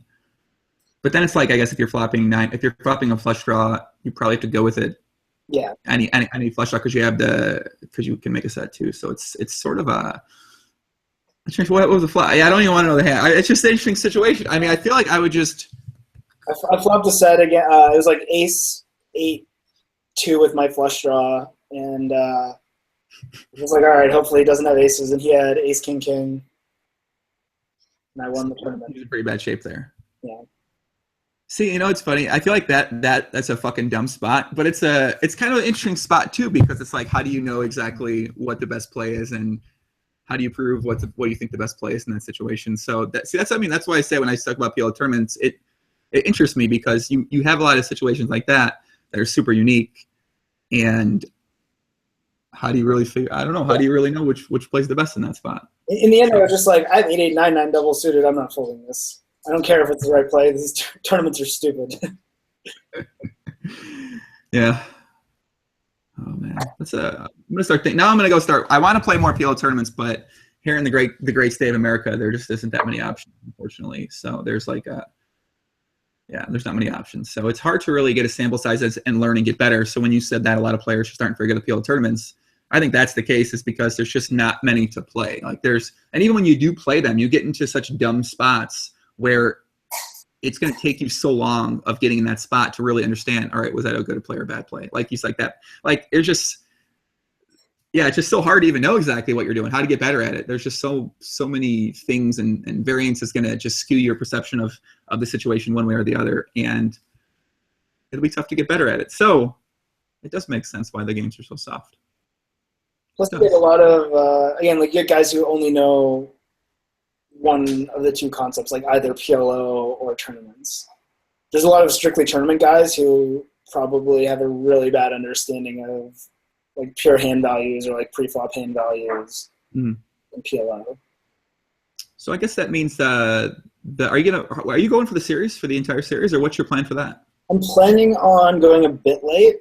But then it's like, I guess if you're flopping a flush draw, you probably have to go with it. Yeah. Any flush draw because you can make a set too. So it's sort of a. What was the flop? Yeah, I don't even want to know the hand. It's just an interesting situation. I mean, I feel like I would just. I flopped a set again. It was like ace 8-2 with my flush draw, and it was like, all right, hopefully he doesn't have aces, and he had ace king king, and I won the tournament. He's in pretty bad shape there. Yeah. See, it's funny. I feel like that's a fucking dumb spot, but it's kind of an interesting spot too, because it's like, how do you know exactly what the best play is, and how do you prove what you think the best play is in that situation? So that's why I say when I talk about PLO tournaments, it interests me because you have a lot of situations like that are super unique, and how do you really figure? I don't know. How do you really know which plays the best in that spot? In the end, I was just like, I have 8-8, 9-9 double suited. I'm not folding this. I don't care if it's the right play. These tournaments are stupid. Yeah. Oh man, I'm gonna start thinking. Now I'm gonna go start. I want to play more PLO tournaments, but here in the great state of America, there just isn't that many options, unfortunately. So there's there's not many options. So it's hard to really get a sample size and learn and get better. So when you said that a lot of players are starting to forget the PLO tournaments, I think that's the case. Is because there's just not many to play. And even when you do play them, you get into such dumb spots where it's going to take you so long of getting in that spot to really understand, all right, was that a good play or a bad play? Like, he's like that. Like, it's just so hard to even know exactly what you're doing, how to get better at it. There's just so many things, and variance is going to just skew your perception of the situation one way or the other. And it'll be tough to get better at it. So it does make sense why the games are so soft. Plus, you get a lot of, again, like, you get guys who only know one of the two concepts, like either PLO or tournaments. There's a lot of strictly tournament guys who probably have a really bad understanding of like pure hand values or like pre-flop hand values in PLO. So I guess that means are you going for the series, for the entire series, or what's your plan for that? I'm planning on going a bit late.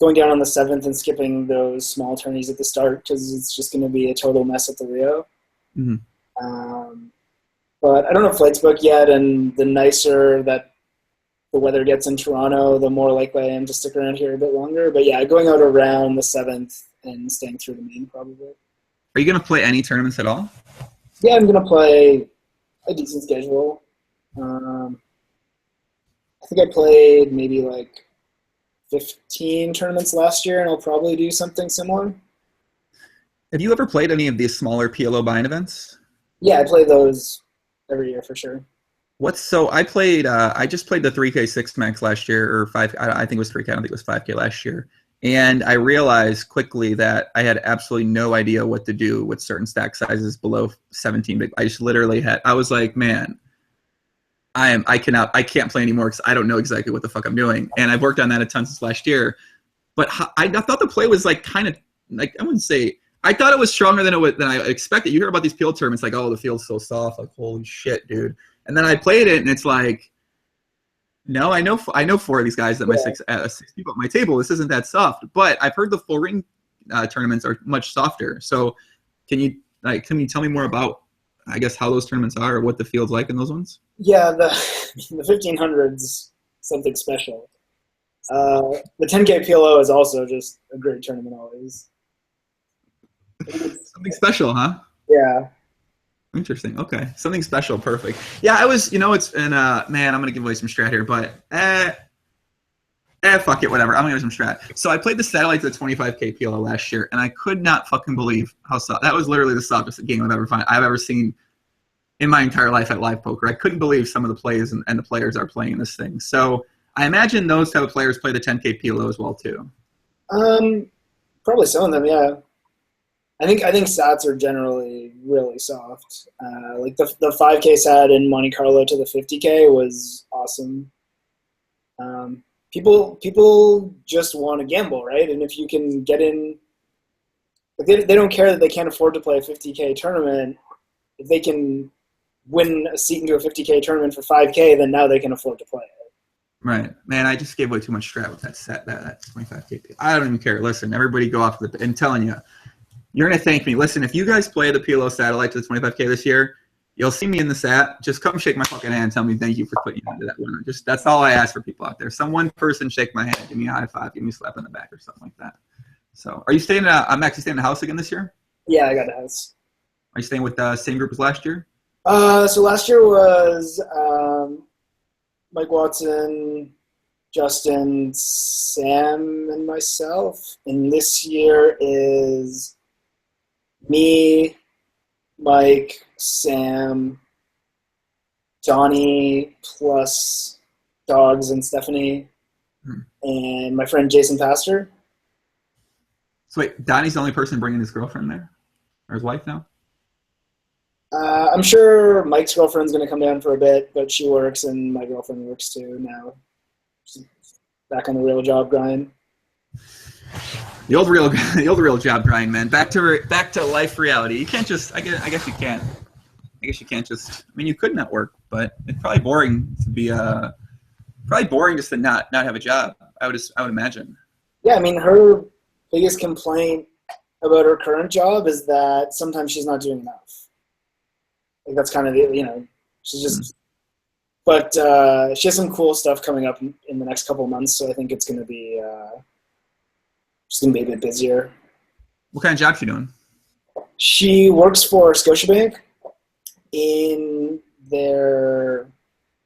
Going down on the 7th and skipping those small tourneys at the start because it's just going to be a total mess at the Rio. Mm-hmm. But I don't have flights booked yet, and the nicer that the weather gets in Toronto, the more likely I am to stick around here a bit longer. But yeah, going out around the 7th and staying through the main probably. Are you going to play any tournaments at all? Yeah, I'm going to play a decent schedule. I think I played maybe like 15 tournaments last year, and I'll probably do something similar. Have you ever played any of these smaller PLO buy-in events? Yeah, I play those every year for sure. I just played the 3K 6 max last year, or 5, I think it was 3K, I don't think it was 5K last year. And I realized quickly that I had absolutely no idea what to do with certain stack sizes below 17 big. I just literally I was like, man, I can't play anymore because I don't know exactly what the fuck I'm doing. And I've worked on that a ton since last year. But I thought the play was like kind of like, I wouldn't say, I thought it was stronger than I expected. You hear about these field tournaments like, oh, the field's so soft, like holy shit, dude. And then I played it and it's like, no, I know 4 of these guys that my 6 people at my table. This isn't that soft. But I've heard the full ring tournaments are much softer. So can you tell me more about, I guess, how those tournaments are or what the field's like in those ones? Yeah, the 1500's something special. The 10K PLO is also just a great tournament always. Something special, huh? Yeah. Interesting. Okay. Something special. Perfect. Yeah, I was, man, I'm going to give away some strat here, but fuck it, whatever. I'm going to give some strat. So I played the Satellite to the 25K PLO last year, and I could not fucking believe how soft. That was literally the softest game I've ever seen in my entire life at live poker. I couldn't believe some of the plays and the players are playing this thing. So I imagine those type of players play the 10K PLO as well, too. Probably some of them, yeah. I think sats are generally really soft. Like the 5K sat in Monte Carlo to the 50K was awesome. People just want to gamble, right? And if you can get in, like they don't care that they can't afford to play a 50K tournament. If they can win a seat into a 50K tournament for 5K, then now they can afford to play it. Right. Man, I just gave away too much strat with that set, that 25K. I don't even care. Listen, everybody go off I'm telling you. You're going to thank me. Listen, if you guys play the PLO Satellite to the 25K this year, you'll see me in the sat. Just come shake my fucking hand and tell me thank you for putting you into that winner. That's all I ask for people out there. Some one person shake my hand, give me a high five, give me a slap on the back or something like that. So are you staying I'm actually staying in the house again this year? Yeah, I got a house. Are you staying with the same group as last year? So last year was Mike Watson, Justin, Sam, and myself. And this year is me, Mike, Sam, Donnie, plus Dogs and Stephanie, and my friend Jason Pastor. So wait, Donnie's the only person bringing his girlfriend there? Or his wife now? I'm sure Mike's girlfriend's going to come down for a bit, but she works and my girlfriend works too now. She's back on the real job grind. The old real job grind, man. Back to life reality. You can't just. I guess you can't. I guess you can't just. I mean, you could not work, but it's probably boring to be. Probably boring just to not have a job. I would imagine. Yeah, I mean, her biggest complaint about her current job is that sometimes she's not doing enough. Like that's kind of she's just. But she has some cool stuff coming up in the next couple of months, so I think it's going to be. She's going to be a bit busier. What kind of job is she doing? She works for Scotiabank in their,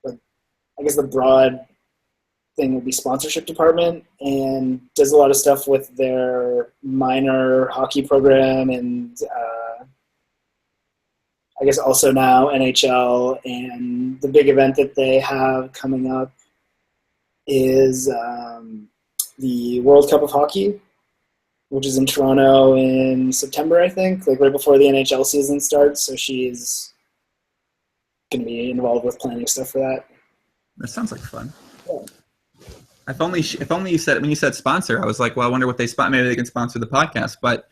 I guess the broad thing would be sponsorship department, and does a lot of stuff with their minor hockey program and I guess also now NHL. And the big event that they have coming up is the World Cup of Hockey, which is in Toronto in September, I think, like right before the NHL season starts. So she's going to be involved with planning stuff for that. That sounds like fun. Yeah. If only you said, when you said sponsor, I was like, well, I wonder what they maybe they can sponsor the podcast, but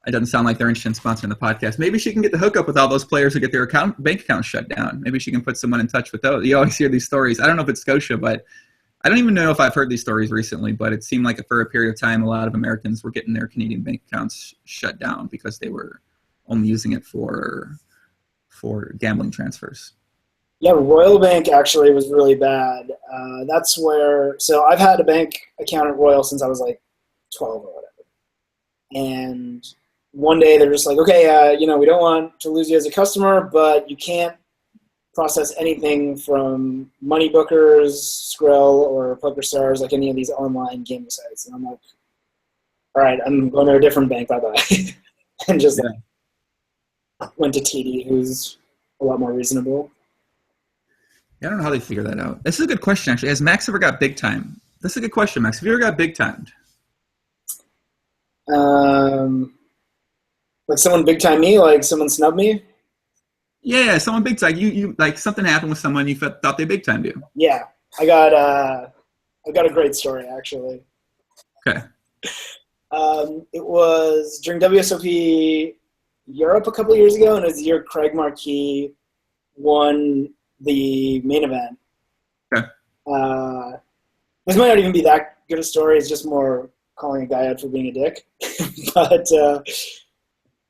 it doesn't sound like they're interested in sponsoring the podcast. Maybe she can get the hookup with all those players who get their bank accounts shut down. Maybe she can put someone in touch with those. You always hear these stories. I don't know if it's Scotia, but I don't even know if I've heard these stories recently, but it seemed like for a period of time, a lot of Americans were getting their Canadian bank accounts shut down because they were only using it for gambling transfers. Yeah, Royal Bank actually was really bad. That's where, so I've had a bank account at Royal since I was like 12 or whatever. And one day they're just like, okay, we don't want to lose you as a customer, but you can't process anything from money bookers, Skrill or PokerStars, like any of these online gaming sites. And I'm like, all right, I'm going to a different bank, bye-bye. And just went to TD, who's a lot more reasonable. Yeah, I don't know how they figure that out. This is a good question, actually. Has Max ever got big time? This is a good question, Max. Have you ever got big timed? Like someone big time me, like someone snubbed me. Yeah, someone big time. You like something happened with someone you thought they big timed you. Yeah, I got a great story actually. Okay. It was during WSOP Europe a couple of years ago, and it was the year Craig Marquis won the main event. Okay. This might not even be that good a story. It's just more calling a guy out for being a dick. But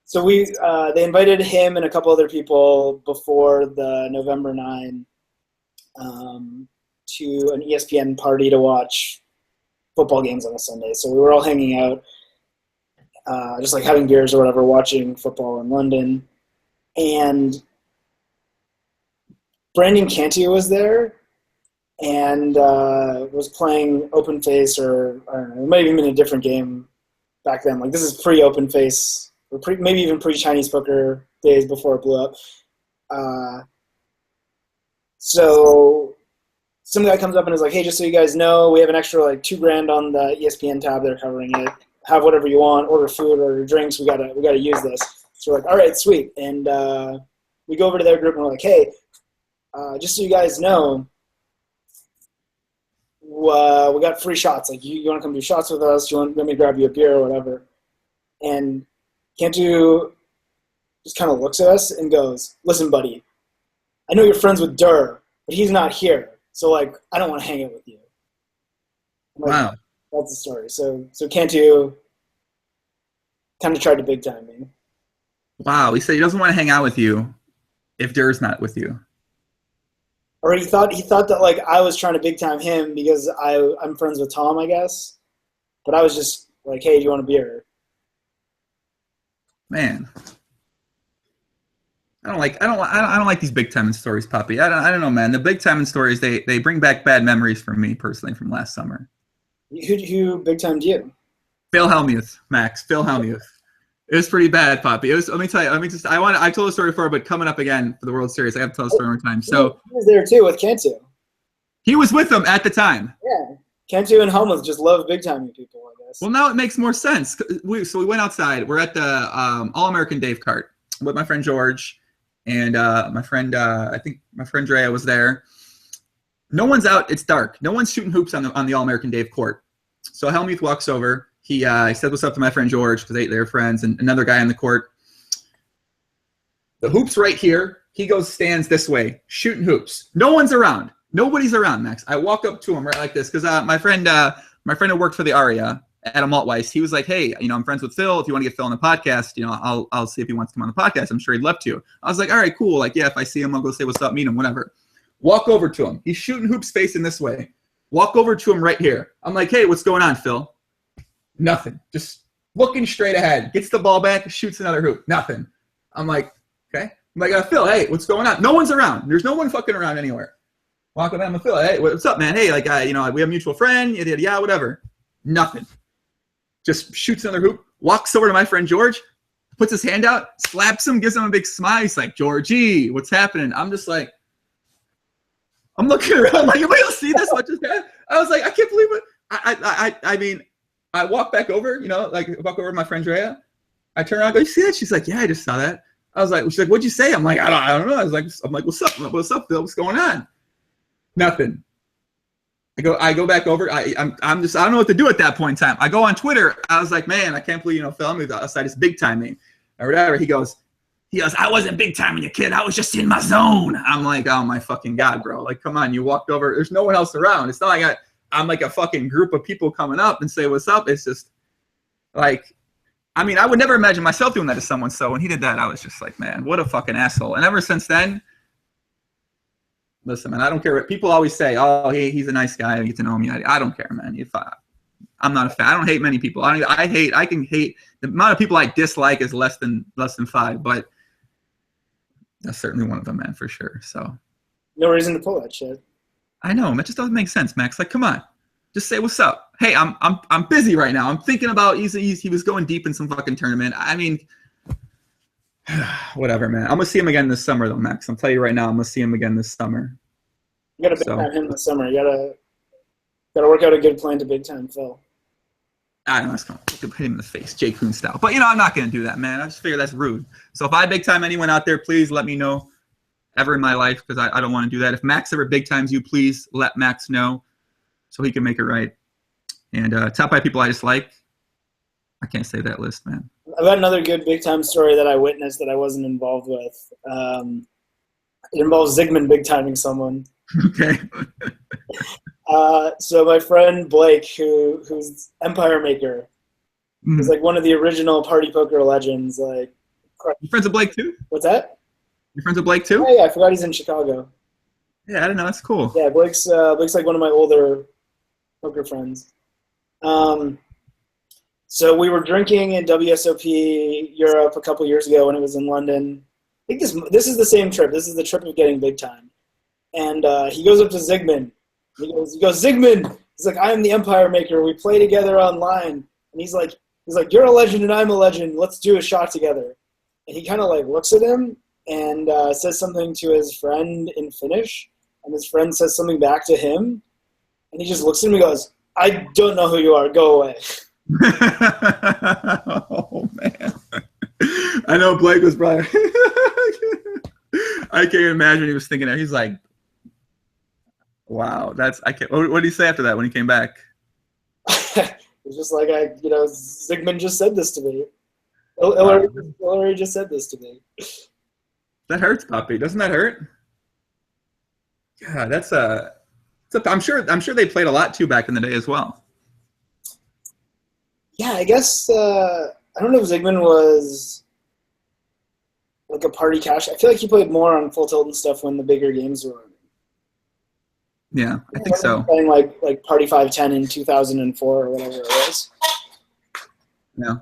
so they invited him and a couple other people before the November 9 to an ESPN party to watch football games on a Sunday. So we were all hanging out, just like having beers or whatever, watching football in London. And Brandon Cantu was there and was playing Open Face, or I don't know, it might have even been a different game back then. Like this is pre-Open Face, or maybe even pre-Chinese poker days before it blew up. So some guy comes up and is like, hey, just so you guys know, we have an extra like $2,000 on the ESPN tab. They're covering it. Have whatever you want, order food, order drinks. We gotta use this. So we're like, all right, sweet. And we go over to their group and we're like, hey, just so you guys know, we got free shots. Like, you want to come do shots with us? You want me to grab you a beer or whatever? And Cantu just kind of looks at us and goes, listen, buddy, I know you're friends with Durr, but he's not here. So, like, I don't want to hang out with you. Like, wow. That's the story. So Cantu kind of tried to big time me. Wow. He said he doesn't want to hang out with you if Durr's not with you. Or he thought that like I was trying to big time him because I'm friends with Tom, I guess. But I was just like, hey, do you want a beer? Man, I don't like these big timing stories, Poppy. I don't know, man. The big timing stories they bring back bad memories for me personally from last summer. Who big timed you? Phil Hellmuth, Max. Phil Hellmuth. It was pretty bad, Poppy. It was. Let me tell you. I told the story before, but coming up again for the World Series, I have to tell the story one more time. So he was there too with Cantu. He was with them at the time. Yeah, Cantu and Hellmuth just love big timing people, I guess. Well, now it makes more sense. We went outside. We're at the All-American Dave Cart with my friend George and my friend. I think my friend Drea was there. No one's out. It's dark. No one's shooting hoops on the All-American Dave court. So Hellmuth walks over. He said what's up to my friend George because they're friends, and another guy on the court. The hoop's right here. He stands this way, shooting hoops. No one's around. Nobody's around, Max. I walk up to him right like this because my friend who worked for the ARIA, Adam Altweiss, he was like, hey, I'm friends with Phil. If you want to get Phil on the podcast, I'll see if he wants to come on the podcast. I'm sure he'd love to. I was like, all right, cool. Like, yeah, if I see him, I'll go say what's up, meet him, whatever. Walk over to him. He's shooting hoops facing this way. Walk over to him right here. I'm like, hey, what's going on, Phil? Nothing. Just looking straight ahead. Gets the ball back, shoots another hoop. Nothing. I'm like, okay. I'm like, Phil, hey, what's going on? No one's around. There's no one fucking around anywhere. Walk up to Phil, hey, what's up, man? Hey, like, we have a mutual friend. Yeah, whatever. Nothing. Just shoots another hoop. Walks over to my friend George, puts his hand out, slaps him, gives him a big smile. He's like, Georgie, what's happening? I'm just like, I'm looking around like, anybody else see this? What just happened? I was like, I can't believe it. I mean, I walk back over, walk over to my friend Drea. I turn around and go, you see that? She's like, yeah, I just saw that. I was like, she's like, what'd you say? I'm like, I don't know. I'm like, what's up? What's up, Phil? What's going on? Nothing. I go back over. I don't know what to do at that point in time. I go on Twitter. I was like, man, I can't believe, Phil, I'm outside is big timing or whatever. He goes, I wasn't big timing you, kid. I was just in my zone. I'm like, oh my fucking God, bro. Like, come on. You walked over. There's no one else around. It's not like I'm like a fucking group of people coming up and say, what's up? It's just like, I mean, I would never imagine myself doing that to someone. So when he did that, I was just like, man, what a fucking asshole. And ever since then, listen, man, I don't care what people always say. Oh, he's a nice guy. You get to know me. I don't care, man. I'm not a fan. I don't hate many people. I can hate the amount of people I dislike is less than 5, but that's certainly one of them, man, for sure. So no reason to pull that shit. I know. That just doesn't make sense, Max. Like, come on. Just say what's up. Hey, I'm busy right now. I'm thinking about he was going deep in some fucking tournament. I mean, whatever, man. I'm gonna see him again this summer, though, Max. I'll tell you right now, I'm gonna see him again this summer. You gotta big time him this summer. You gotta work out a good plan to big time Phil. I don't know, it's gonna hit him in the face, Jay Kuhn style. But I'm not gonna do that, man. I just figure that's rude. So if I big time anyone out there, please let me know ever in my life, because I don't want to do that. If Max ever big times you, please let Max know so he can make it right. And top 5 people I dislike. I can't say that list, man. I've got another good big time story that I witnessed that I wasn't involved with. It involves Zygmunt big timing someone. Okay. So my friend Blake, who's Empire Maker, was like one of the original party poker legends. Like, you friends with Blake too? What's that? You friends with Blake too? Yeah, I forgot he's in Chicago. Yeah, I don't know. That's cool. Yeah, Blake's like one of my older poker friends. So we were drinking in WSOP Europe a couple years ago when it was in London. I think this is the same trip. This is the trip of getting big time. And he goes up to Zygmunt. He goes, Zygmunt. He's like, I am the Empire Maker. We play together online. And he's like, you're a legend and I'm a legend. Let's do a shot together. And he kind of like looks at him and says something to his friend in Finnish. And his friend says something back to him. And he just looks at him and goes, I don't know who you are. Go away. Oh, man. I know Blake was probably... I can't imagine he was thinking that. He's like, wow, I can't. What did he say after that when he came back? It's just like, Zygmunt just said this to me. Hillary just said this to me. That hurts, Poppy. Doesn't that hurt? Yeah, I'm sure they played a lot too back in the day as well. Yeah, I guess I don't know if Zygmunt was like a party cash. I feel like he played more on Full Tilt and stuff when the bigger games were running. Yeah, I think so. Playing like Party 510 in 2004 or whatever it was. Yeah.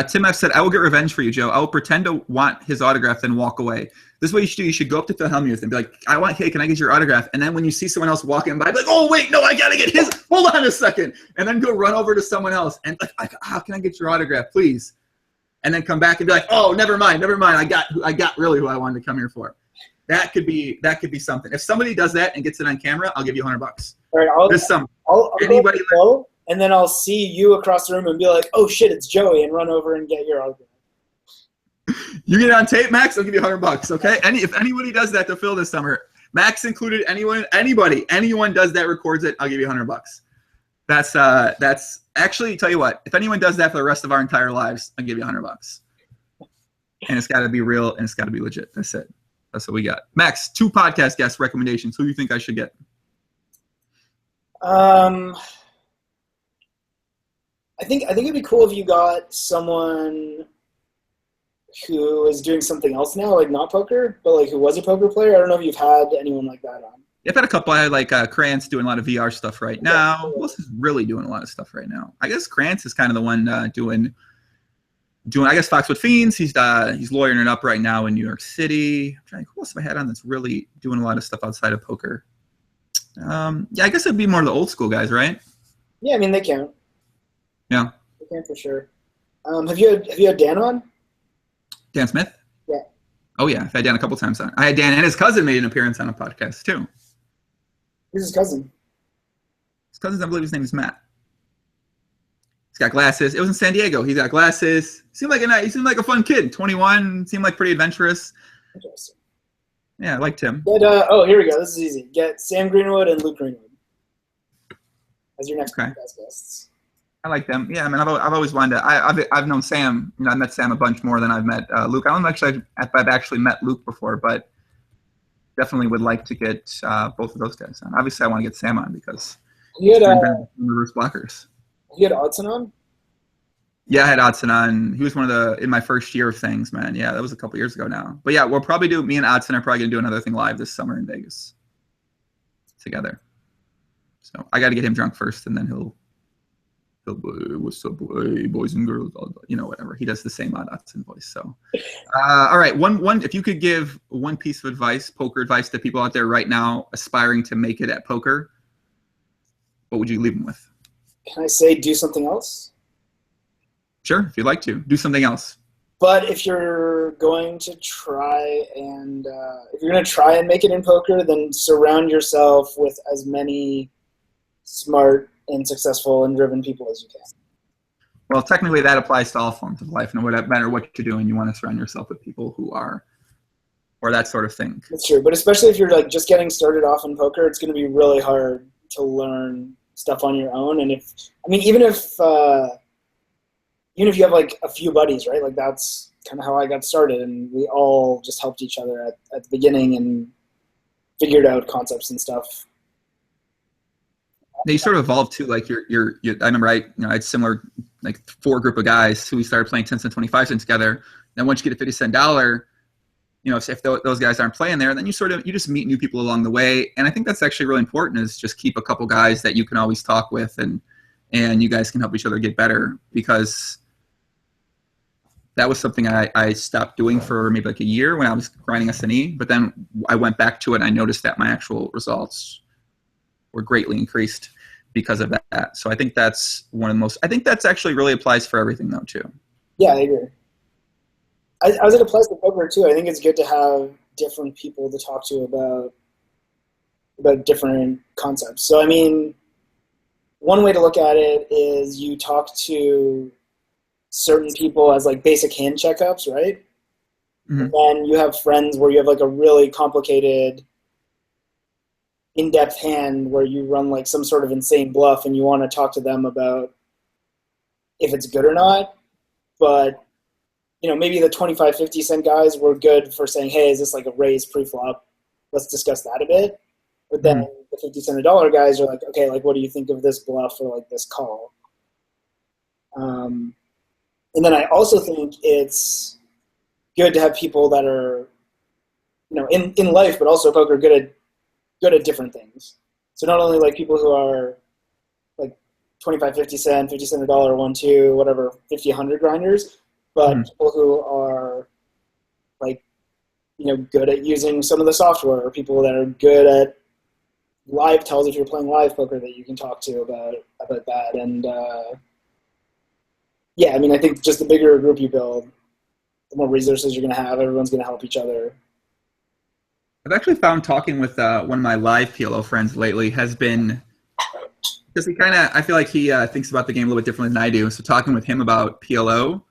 Tim F said, I will get revenge for you, Joe. I will pretend to want his autograph, then walk away. This is what you should do. You should go up to Phil Hellmuth and be like, hey, can I get your autograph? And then when you see someone else walking by, be like, oh, wait, no, I got to get his. Hold on a second. And then go run over to someone else and like, how can I get your autograph, please? And then come back and be like, oh, never mind. I got really who I wanted to come here for. That could be something. If somebody does that and gets it on camera, I'll give you $100. All right, I'll anybody go, and then I'll see you across the room and be like, oh shit, it's Joey, and run over and get your autograph. You get it on tape, Max, I'll give you $100, okay? If anybody does that to Phil this summer, Max included, anyone does that, records it, I'll give you $100. That's actually, tell you what, if anyone does that for the rest of our entire lives, I'll give you $100. And it's got to be real and it's got to be legit. That's it. That's what we got. Max, 2 podcast guest recommendations. Who do you think I should get? I think it'd be cool if you got someone who is doing something else now, like not poker, but like who was a poker player. I don't know if you've had anyone like that on. I've had a couple. I had like Krantz doing a lot of VR stuff right now. Who else is really doing a lot of stuff right now? I guess Krantz is kind of the one doing. I guess Foxwood Fiends. He's lawyering it up right now in New York City. I'm trying. Who else have I had on that's really doing a lot of stuff outside of poker? I guess it'd be more of the old school guys, right? Yeah, I mean they count. Yeah, they count for sure. Have you had Dan on? Dan Smith? Yeah. Oh yeah, I've had Dan a couple times on. I had Dan and his cousin made an appearance on a podcast too. Who's his cousin? His cousin, I believe his name is Matt. He's got glasses. It was in San Diego. He's got glasses. He seemed like a fun kid. 21. Seemed like pretty adventurous. Interesting. Yeah, I liked him. Here we go. This is easy. Get Sam Greenwood and Luke Greenwood as your next podcast guests. I like them. Yeah, I mean, I've always wanted to. I've known Sam. I met Sam a bunch more than I've met Luke. I don't actually if I've actually met Luke before, but definitely would like to get both of those guys on. Obviously, I want to get Sam on because you had the Roost Blockers. You had Odson on? Yeah, I had Odson on. He was one of in my first year of things, man. Yeah, that was a couple years ago now. But yeah, we'll probably me and Odson are probably going to do another thing live this summer in Vegas together. So I got to get him drunk first, and then he'll "Oh, boy, what's up, boy, boys and girls?" Whatever. He does the same odd accent voice. So, all right. One. If you could give one piece of advice, poker advice, to people out there right now aspiring to make it at poker, what would you leave them with? Can I say do something else? Sure, if you'd like to. Do something else. But if you're going to try and make it in poker, then surround yourself with as many smart and successful and driven people as you can. Well, technically that applies to all forms of life. No matter what you're doing, you want to surround yourself with people who are, or that sort of thing. That's true. But especially if you're like just getting started off in poker, it's going to be really hard to learn stuff on your own. And even if you have like a few buddies, right? Like that's kind of how I got started, and we all just helped each other at the beginning and figured out concepts and stuff. You sort of evolved too. Like I remember I had similar like 4 group of guys who we started playing 10 cent, 25 cent together. Then once you get a 50-cent dollar, if those guys aren't playing there, then you just meet new people along the way. And I think that's actually really important, is just keep a couple guys that you can always talk with, and you guys can help each other get better, because that was something I stopped doing for maybe like a year when I was grinding SNE, but then I went back to it and I noticed that my actual results were greatly increased because of that. So I think that's I think that's actually really applies for everything though too. Yeah, I agree. As it applies to poker too, I think it's good to have different people to talk to about different concepts. So one way to look at it is you talk to certain people as like basic hand checkups, right? Mm-hmm. And then you have friends where you have like a really complicated, in-depth hand where you run like some sort of insane bluff, and you want to talk to them about if it's good or not. But maybe the 25, 50 cent guys were good for saying, hey, is this like a raise pre-flop? Let's discuss that a bit. But then the 50 cent a dollar guys are like, okay, like what do you think of this bluff or like this call? And then I also think it's good to have people that are, in life, but also poker, good at different things. So not only like people who are like 25, 50 cent, 50 cent a dollar, 1, 2, whatever, 50, 100 grinders, but people who are like, good at using some of the software, or people that are good at live tells if you're playing live poker that you can talk to about that. And I think just the bigger a group you build, the more resources you're going to have. Everyone's going to help each other. I've actually found talking with one of my live PLO friends lately has been, because I feel like he thinks about the game a little bit differently than I do. So talking with him about PLO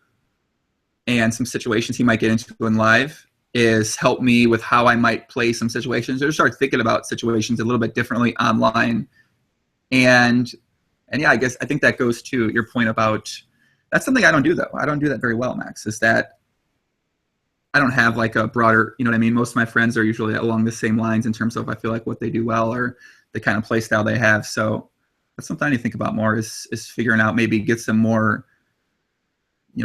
and some situations he might get into in live is helped me with how I might play some situations, or start thinking about situations a little bit differently online. And yeah, I think that goes to your point about, that's something I don't do though. I don't do that very well, Max, is that I don't have like a broader, most of my friends are usually along the same lines in terms of, I feel like what they do well or the kind of play style they have. So that's something I need to think about more, is figuring out, maybe get some more,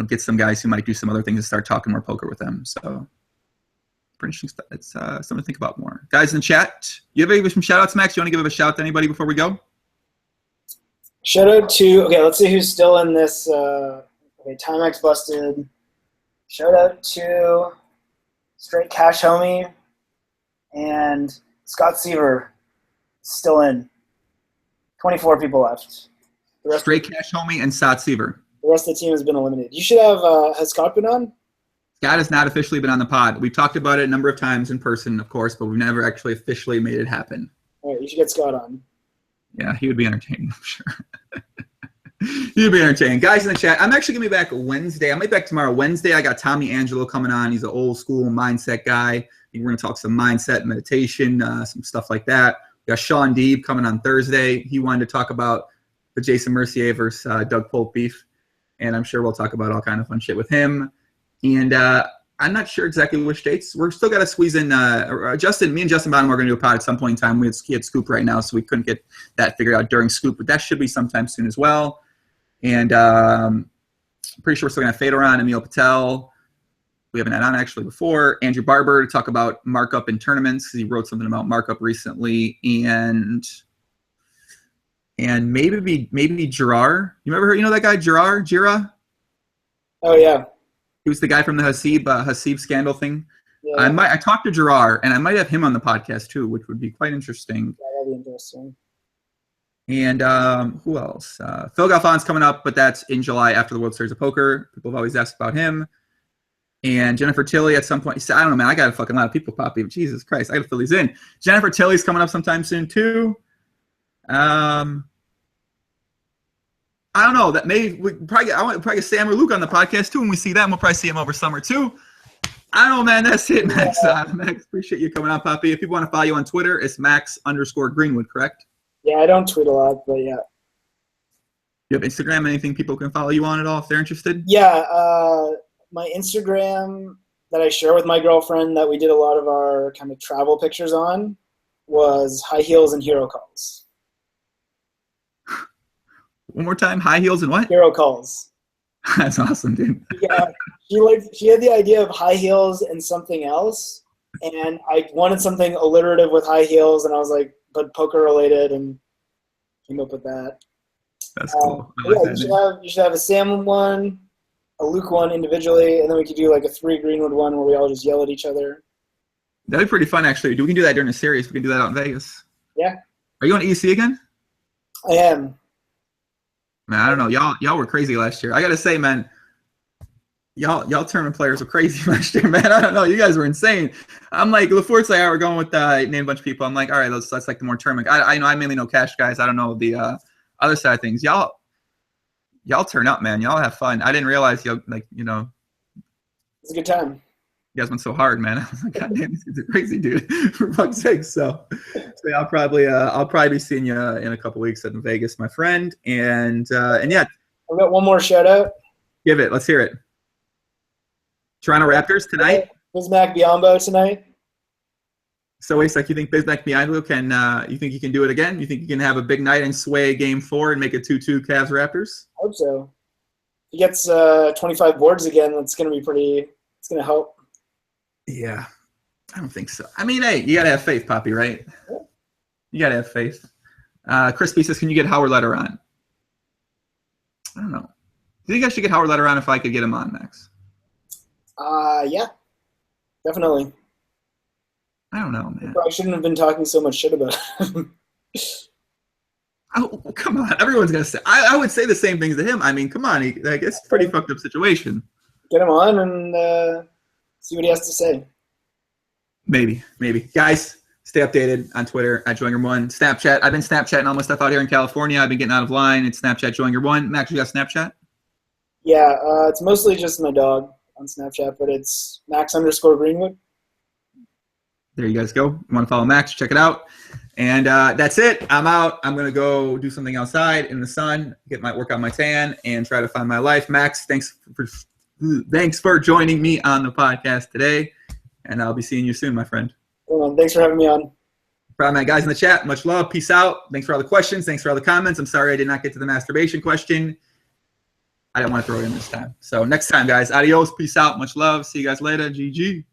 get some guys who might do some other things and start talking more poker with them. So pretty interesting stuff. It's something to think about more. Guys in the chat, you have some shout outs, Max? You want to give a shout out to anybody before we go? Shout out to, let's see who's still in this. Timex busted. Shout out to Straight Cash Homie and Scott Seaver, still in. 24 people left. Straight Cash Homie and Scott Seaver. The rest of the team has been eliminated. You should have, has Scott been on? Scott has not officially been on the pod. We've talked about it a number of times in person, of course, but we've never actually officially made it happen. All right, you should get Scott on. Yeah, he would be entertaining, I'm sure. He'd be entertaining. Guys in the chat, I'm actually going to be back Wednesday. I might be back tomorrow. Wednesday, I got Tommy Angelo coming on. He's an old school mindset guy. We're going to talk some mindset, meditation, some stuff like that. We got Sean Deeb coming on Thursday. He wanted to talk about the Jason Mercier versus Doug Polk beef, and I'm sure we'll talk about all kind of fun shit with him. And I'm not sure exactly which dates. We're still got to squeeze in. Me and Justin Bonham are going to do a pod at some point in time. We had Scoop right now, so we couldn't get that figured out during Scoop, but that should be sometime soon as well. And pretty sure we're still going to have Fedor on, Emil Patel. We haven't had on actually before. Andrew Barber to talk about markup in tournaments, because he wrote something about markup recently. And and maybe Gerard. You remember her? You know that guy Gerard? Jira? Oh yeah. He was the guy from the Hasib scandal thing. Yeah. I talked to Gerard, and I might have him on the podcast too, which would be quite interesting. Yeah, that'd be interesting. And who else? Phil Galfan's coming up, but that's in July after the World Series of Poker. People have always asked about him. And Jennifer Tilly at some point. I don't know, man. I got a fucking lot of people popping. Jesus Christ, I got to fill these in. Jennifer Tilly's coming up sometime soon too. I don't know. That I want to probably get Sam or Luke on the podcast too. When we see them, we'll probably see him over summer too. I don't know, man. That's it, Max. Max, appreciate you coming on, Poppy. If people want to follow you on Twitter, it's Max_Greenwood, correct? Yeah, I don't tweet a lot, but yeah. You have Instagram? Anything people can follow you on at all if they're interested? Yeah, my Instagram that I share with my girlfriend that we did a lot of our kind of travel pictures on was High Heels and Hero Calls. One more time, High Heels and what? Hero Calls. That's awesome, dude. Yeah, she had the idea of high heels and something else, and I wanted something alliterative with high heels, and I was like, but poker related, and came up with that. That's cool. You should have a Sam one, a Luke one individually, and then we could do like a 3 Greenwood one where we all just yell at each other. That'd be pretty fun, actually. We can do that during a series. We can do that out in Vegas. Yeah. Are you on EC again? I am. Man, I don't know. Y'all were crazy last year. I gotta say, man, y'all tournament players were crazy last year, man. I don't know. You guys were insane. I'm like, LaFort's like, we're going with name a bunch of people. I'm like, all right, that's like the more tournament. I know I mainly know cash guys. I don't know the other side of things. Y'all turn up, man. Y'all have fun. I didn't realize It's a good time. You guys went so hard, man. I was like, God damn, these kids are crazy, dude. For fuck's sake. So yeah, I'll probably be seeing you in a couple weeks in Vegas, my friend. And yeah. I've got one more shout out. Give it. Let's hear it. Toronto Raptors tonight. Bismack Biyombo tonight. So it's like you think Bismack Biyombo can? You think he can do it again? You think he can have a big night and sway Game 4 and make it 2-2 Cavs Raptors? I hope so. If he gets 25 boards again, that's going to be pretty. It's going to help. Yeah, I don't think so. I mean, hey, you gotta have faith, Poppy, right? Yeah. You gotta have faith. Crispy says, "Can you get Howard Letter on?" I don't know. Do you think I should get Howard Letter on if I could get him on, Max? Yeah, definitely. I don't know, man. I shouldn't have been talking so much shit about him. Oh, come on. Everyone's gonna say. I would say the same things to him. I mean, come on. It's a pretty fucked up situation. Get him on and see what he has to say. Maybe. Guys, stay updated on Twitter at JoinGrim1. Snapchat. I've been Snapchatting all my stuff out here in California. I've been getting out of line. It's Snapchat JoinGrim1. Max, you got Snapchat? Yeah, it's mostly just my dog on Snapchat, but it's Max_Greenwood. There you guys go. You want to follow Max? Check it out. And that's it. I'm out. I'm going to go do something outside in the sun, work on my tan, and try to find my life. Max, thanks for joining me on the podcast today, and I'll be seeing you soon, my friend. Thanks for having me on. Proud of my guys in the chat. Much love. Peace out. Thanks for all the questions. Thanks for all the comments. I'm sorry I did not get to the masturbation question. I didn't want to throw it in this time. So next time, guys. Adios. Peace out. Much love. See you guys later. GG.